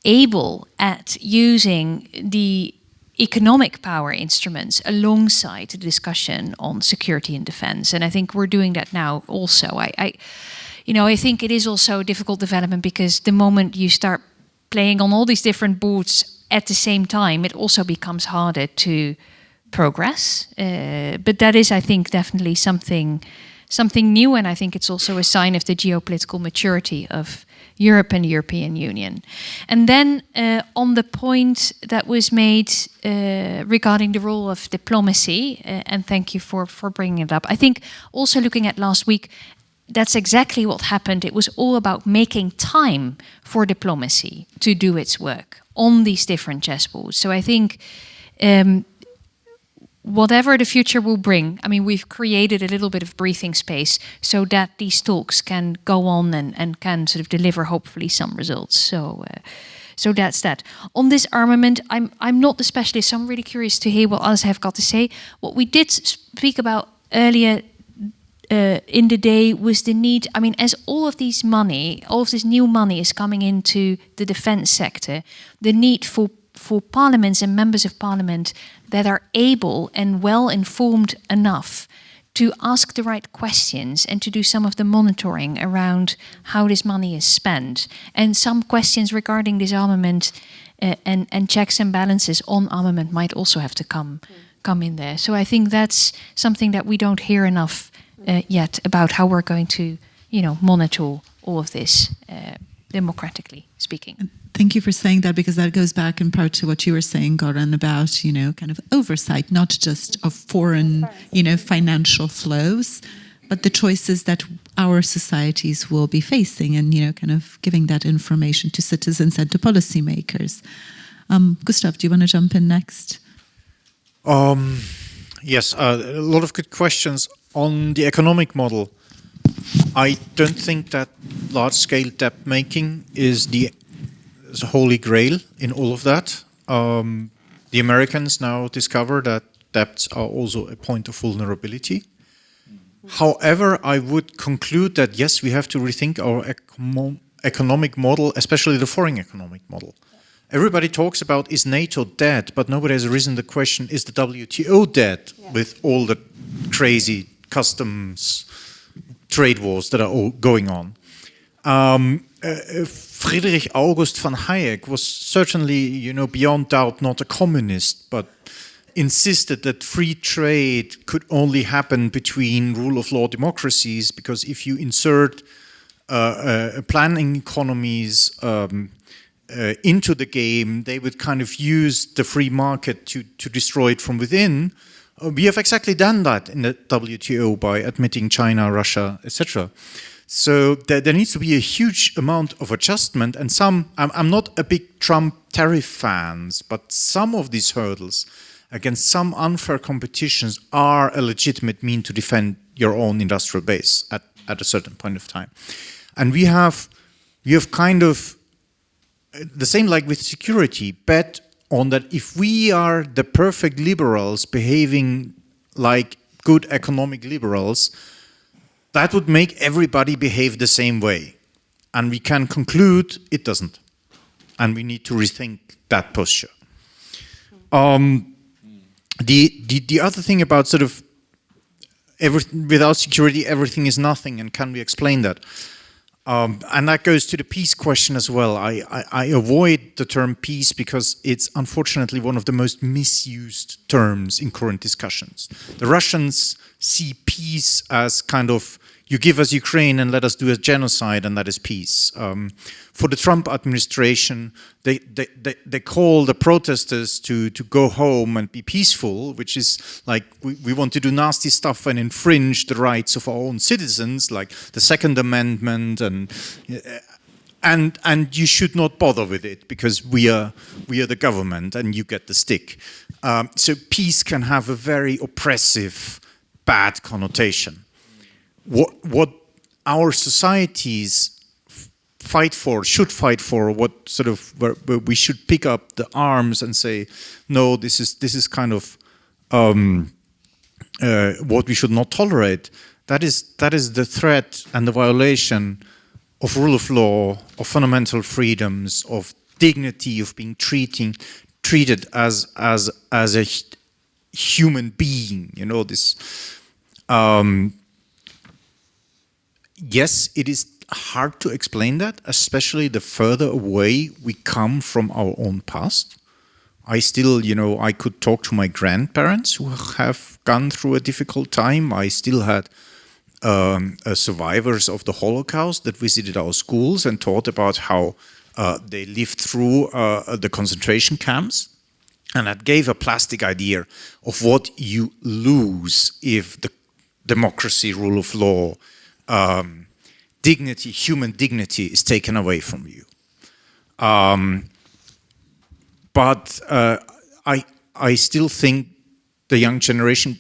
able at using the economic power instruments alongside the discussion on security and defense. And I think we're doing that now also. I think it is also a difficult development because the moment you start playing on all these different boards at the same time, it also becomes harder to progress. But that is, I think, definitely something new, and I think it's also a sign of the geopolitical maturity of Europe and the European Union. And then on the point that was made regarding the role of diplomacy, and thank you for bringing it up. I think also looking at last week, that's exactly what happened. It was all about making time for diplomacy to do its work on these different chessboards. So I think whatever the future will bring, I mean, we've created a little bit of breathing space so that these talks can go on and can sort of deliver hopefully some results. So that's that. On this armament, I'm not the specialist, so I'm really curious to hear what others have got to say. What we did speak about earlier in the day was the need, I mean, as all of this new money is coming into the defense sector, the need for parliaments and members of parliament that are able and well informed enough to ask the right questions and to do some of the monitoring around how this money is spent. And some questions regarding disarmament and checks and balances on armament might also have to come in there. So I think that's something that we don't hear enough yet about how we're going to, monitor all of this democratically speaking. Thank you for saying that, because that goes back in part to what you were saying, Goran, about, kind of oversight, not just of foreign, financial flows, but the choices that our societies will be facing and, kind of giving that information to citizens and to policymakers. Gustav, do you want to jump in next? Yes, a lot of good questions on the economic model. I don't think that large-scale debt making is the holy grail in all of that. The Americans now discover that debts are also a point of vulnerability. However, I would conclude that yes, we have to rethink our economic model, especially the foreign economic model. Everybody talks about, is NATO dead? But nobody has risen the question, is the WTO dead with all the crazy customs trade wars that are all going on? Friedrich August von Hayek was certainly, beyond doubt not a communist, but insisted that free trade could only happen between rule of law democracies, because if you insert planning economies into the game, they would kind of use the free market to destroy it from within. We have exactly done that in the WTO by admitting China, Russia, etc. So there needs to be a huge amount of adjustment, and I'm not a big Trump tariff fan, but some of these hurdles against some unfair competitions are a legitimate mean to defend your own industrial base at a certain point of time. And we have kind of the same like with security, bet on that if we are the perfect liberals behaving like good economic liberals, that would make everybody behave the same way. And we can conclude it doesn't. And we need to rethink that posture. The other thing about sort of without security, everything is nothing, and can we explain that? And that goes to the peace question as well. I avoid the term peace because it's unfortunately one of the most misused terms in current discussions. The Russians see peace as kind of, you give us Ukraine and let us do a genocide and that is peace. For the Trump administration, they call the protesters to go home and be peaceful, which is like, we want to do nasty stuff and infringe the rights of our own citizens, like the Second Amendment, and you should not bother with it because we are the government and you get the stick. So peace can have a very oppressive, bad connotation. What our societies fight for, should fight for, what sort of where we should pick up the arms and say, no, this is kind of what we should not tolerate. That is the threat and the violation of rule of law, of fundamental freedoms, of dignity, of being treated as a human being. You know, this. Yes, it is hard to explain that, especially the further away we come from our own past. I still, I could talk to my grandparents who have gone through a difficult time. I still had survivors of the Holocaust that visited our schools and taught about how they lived through the concentration camps. And that gave a plastic idea of what you lose if the democracy, rule of law, dignity, human dignity is taken away from you. But I still think the young generation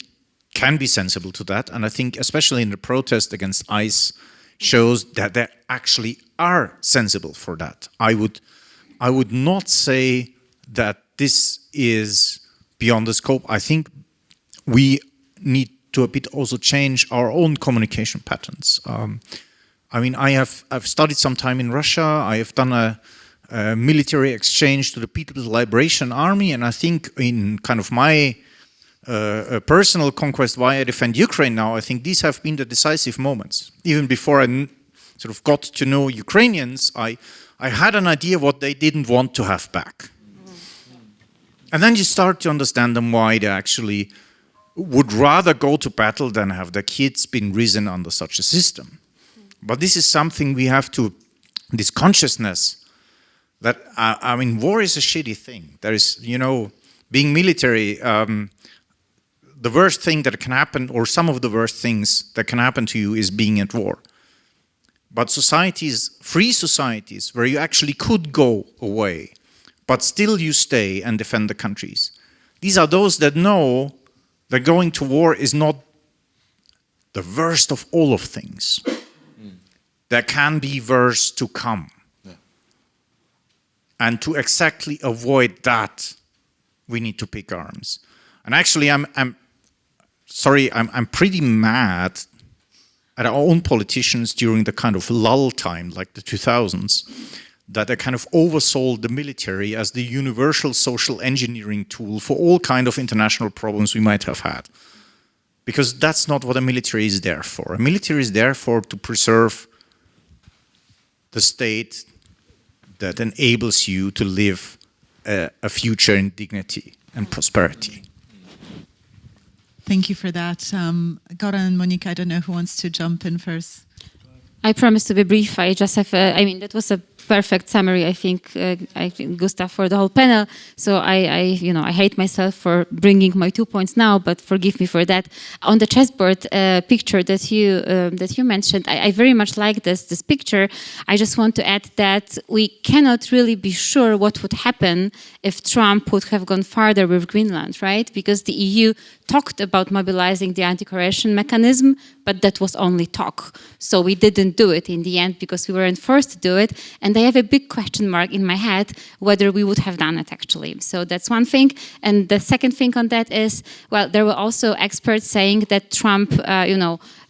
can be sensible to that. And I think especially in the protest against ICE shows that they actually are sensible for that. I would not say that this is beyond the scope. I think we need to a bit also change our own communication patterns. I mean, I've studied some time in Russia. I have done a military exchange to the People's Liberation Army, and I think in kind of my personal conquest, why I defend Ukraine now, I think these have been the decisive moments. Even before I sort of got to know Ukrainians, I had an idea what they didn't want to have back. And then you start to understand them why they actually would rather go to battle than have their kids been risen under such a system. But this is something we have to, this consciousness that, I mean, war is a shitty thing. There is, being military, the worst thing that can happen, or some of the worst things that can happen to you is being at war. But societies, free societies, where you actually could go away, but still you stay and defend the countries. These are those that know that going to war is not the worst of all of things. There can be worse to come. Yeah. And to exactly avoid that, we need to pick arms. And actually, I'm pretty mad at our own politicians during the kind of lull time, like the 2000s, that they kind of oversold the military as the universal social engineering tool for all kind of international problems we might have had. Because that's not what a military is there for. A military is there for to preserve the state that enables you to live a future in dignity and prosperity. Thank you for that. Goran and Monika, I don't know who wants to jump in first. I promise to be brief. I just have, that was a perfect summary, I think, Gustav, for the whole panel. So I hate myself for bringing my 2 points now, but forgive me for that. On the chessboard picture that you mentioned, I very much like this picture. I just want to add that we cannot really be sure what would happen if Trump would have gone farther with Greenland, right? Because the EU talked about mobilizing the anti-coercion mechanism, but that was only talk. So we didn't do it in the end because we weren't forced to do it. And I have a big question mark in my head whether we would have done it actually. So that's one thing. And the second thing on that is, well, there were also experts saying that Trump,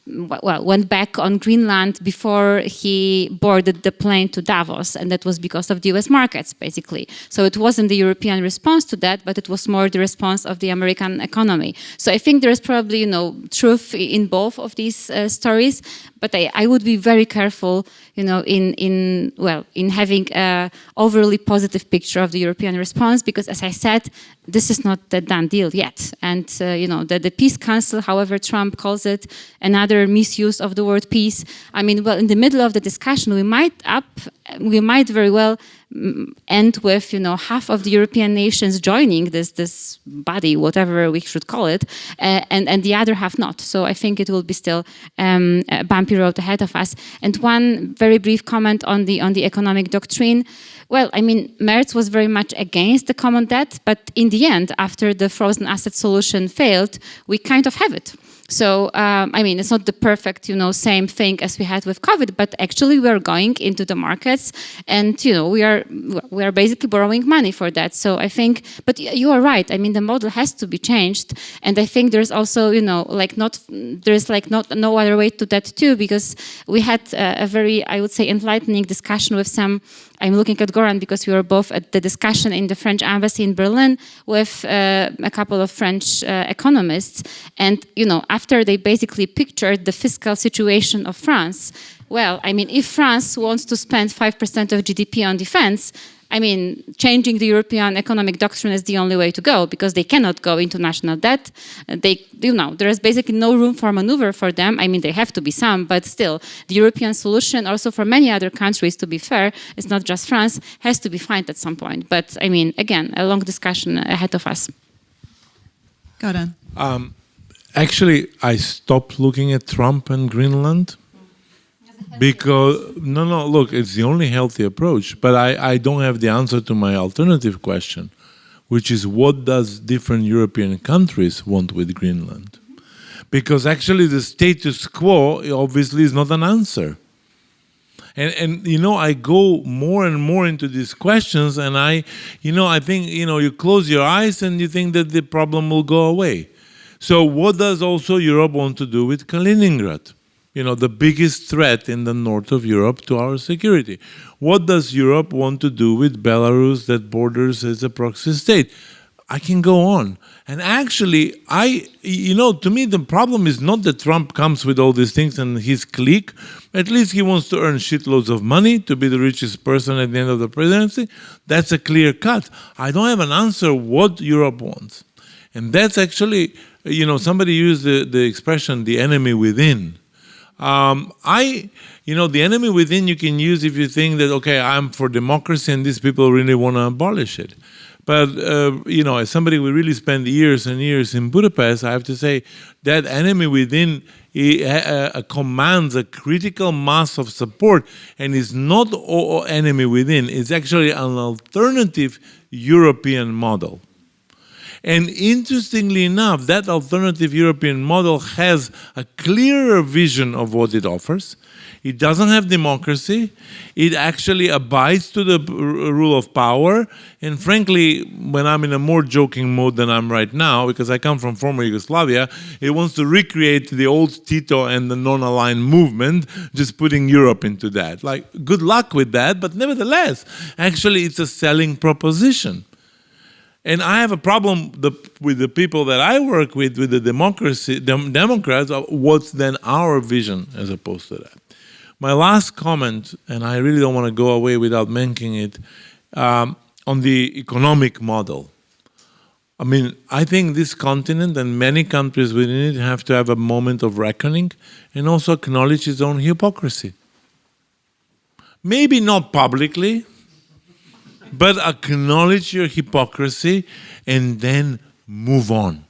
went back on Greenland before he boarded the plane to Davos, and that was because of the US markets, basically. So it wasn't the European response to that, but it was more the response of the American economy. So I think there is probably, truth in both of these stories, but I would be very careful, in having a overly positive picture of the European response, because as I said, this is not the done deal yet. And, the Peace Council, however Trump calls it, another misuse of the word peace. I mean, well, in the middle of the discussion, we might very well end with, half of the European nations joining this body, whatever we should call it, and the other half not. So I think it will be still a bumpy road ahead of us. And one very brief comment on the economic doctrine. Well, I mean, Merz was very much against the common debt, but in the end, after the frozen asset solution failed, we kind of have it. So, I mean, it's not the perfect, same thing as we had with COVID, but actually we are going into the markets and, we are basically borrowing money for that. So I think, but you are right. I mean, the model has to be changed. And I think there's also, there's no other way to that too, because we had a very, I would say, enlightening discussion with some. I'm looking at Goran because we were both at the discussion in the French embassy in Berlin with a couple of French economists. And, after they basically pictured the fiscal situation of France, well, I mean, if France wants to spend 5% of GDP on defense, I mean, changing the European economic doctrine is the only way to go because they cannot go into national debt. There is basically no room for maneuver for them. I mean, there have to be some, but still, the European solution, also for many other countries, to be fair, it's not just France, has to be found at some point. But I mean, again, a long discussion ahead of us. Got it. Actually, I stopped looking at Trump and Greenland. Because, look, it's the only healthy approach, but I don't have the answer to my alternative question, which is what does different European countries want with Greenland? Because actually the status quo obviously is not an answer. And I go more and more into these questions and I think, you close your eyes and you think that the problem will go away. So what does also Europe want to do with Kaliningrad? The biggest threat in the north of Europe to our security. What does Europe want to do with Belarus that borders as a proxy state? I can go on. And actually, to me, the problem is not that Trump comes with all these things and his clique. At least he wants to earn shitloads of money to be the richest person at the end of the presidency. That's a clear cut. I don't have an answer what Europe wants. And that's actually, somebody used the expression, the enemy within. The enemy within you can use if you think that, okay, I'm for democracy and these people really want to abolish it. But, as somebody who really spent years and years in Budapest, I have to say that enemy within commands a critical mass of support and is not enemy within. It's actually an alternative European model. And interestingly enough, that alternative European model has a clearer vision of what it offers. It doesn't have democracy. It actually abides to the rule of power. And frankly, when I'm in a more joking mode than I'm right now, because I come from former Yugoslavia, it wants to recreate the old Tito and the non-aligned movement, just putting Europe into that. Like, good luck with that, but nevertheless, actually it's a selling proposition. And I have a problem with the people that I work with the Democrats, of what's then our vision as opposed to that. My last comment, and I really don't want to go away without mentioning it, on the economic model. I mean, I think this continent and many countries within it have to have a moment of reckoning and also acknowledge its own hypocrisy. Maybe not publicly, but acknowledge your hypocrisy and then move on.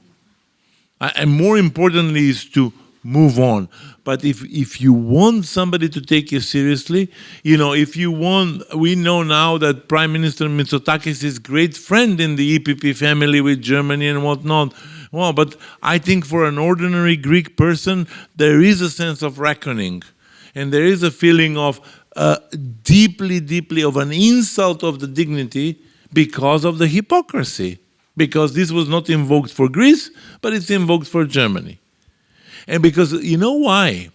And more importantly is to move on. But if you want somebody to take you seriously, we know now that Prime Minister Mitsotakis is a great friend in the EPP family with Germany and whatnot. Well, but I think for an ordinary Greek person, there is a sense of reckoning. And there is a feeling of deeply of an insult of the dignity because of the hypocrisy. Because this was not invoked for Greece, but it's invoked for Germany. And because, you know why?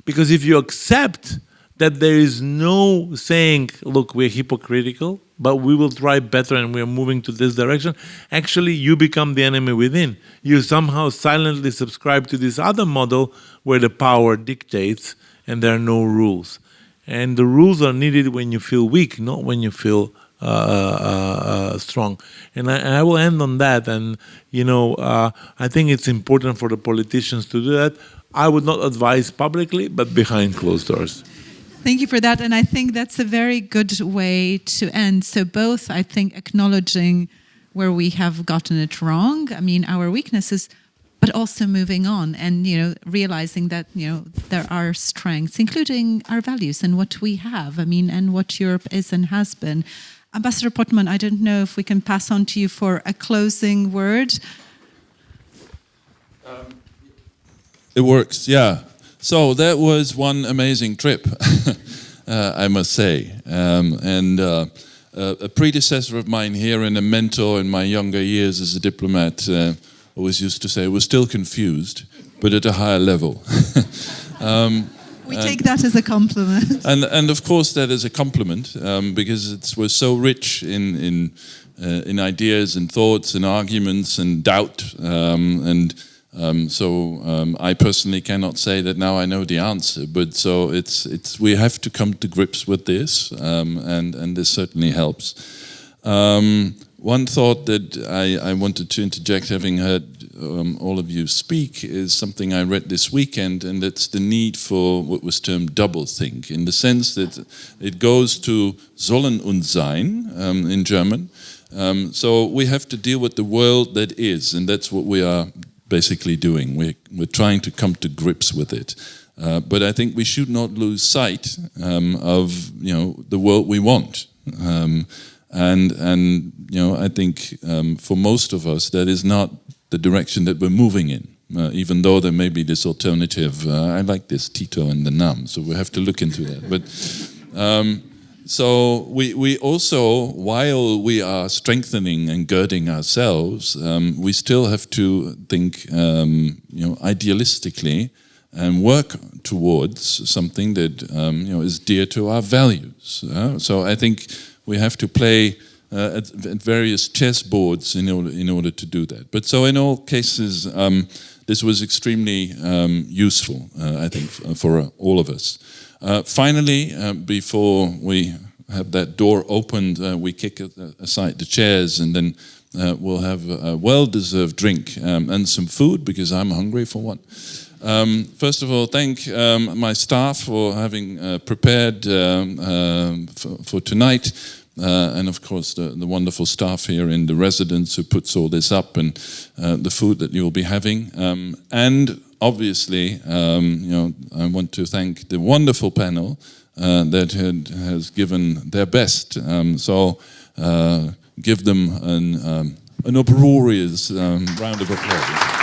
Because if you accept that there is no saying, look, we're hypocritical, but we will try better and we're moving to this direction, actually you become the enemy within. You somehow silently subscribe to this other model where the power dictates and there are no rules. And the rules are needed when you feel weak, not when you feel strong. And I will end on that. And I think it's important for the politicians to do that. I would not advise publicly, but behind closed doors. Thank you for that. And I think that's a very good way to end. So both, I think, acknowledging where we have gotten it wrong, I mean, our weaknesses, but also moving on and, realizing that, there are strengths, including our values and what we have, I mean, and what Europe is and has been. Ambassador Pottman, I don't know if we can pass on to you for a closing word. It works, yeah. So that was one amazing trip, I must say. A predecessor of mine here and a mentor in my younger years as a diplomat always used to say, we're still confused, but at a higher level. We take that as a compliment. And of course that is a compliment, because we're so rich in ideas and thoughts and arguments and doubt. So I personally cannot say that now I know the answer, but so we have to come to grips with this, and this certainly helps. One thought that I wanted to interject, having heard all of you speak, is something I read this weekend, and it's the need for what was termed doublethink, in the sense that it goes to sollen und sein in German. So we have to deal with the world that is, and that's what we are basically doing. We're trying to come to grips with it. But I think we should not lose sight of the world we want. And I think for most of us that is not the direction that we're moving in. Even though there may be this alternative, I like this Tito and the Nam, so we have to look into that. But so we also, while we are strengthening and girding ourselves, we still have to think, idealistically, and work towards something that is dear to our values. So I think we have to play at various chessboards in order to do that. But so in all cases, this was extremely useful, I think, for all of us. Finally, before we have that door opened, we kick aside the chairs, and then we'll have a well-deserved drink and some food, because I'm hungry for one. First of all, thank my staff for having prepared for tonight, and of course the wonderful staff here in the residence who puts all this up, and the food that you'll be having. And obviously, I want to thank the wonderful panel that has given their best. So give them an uproarious round of applause.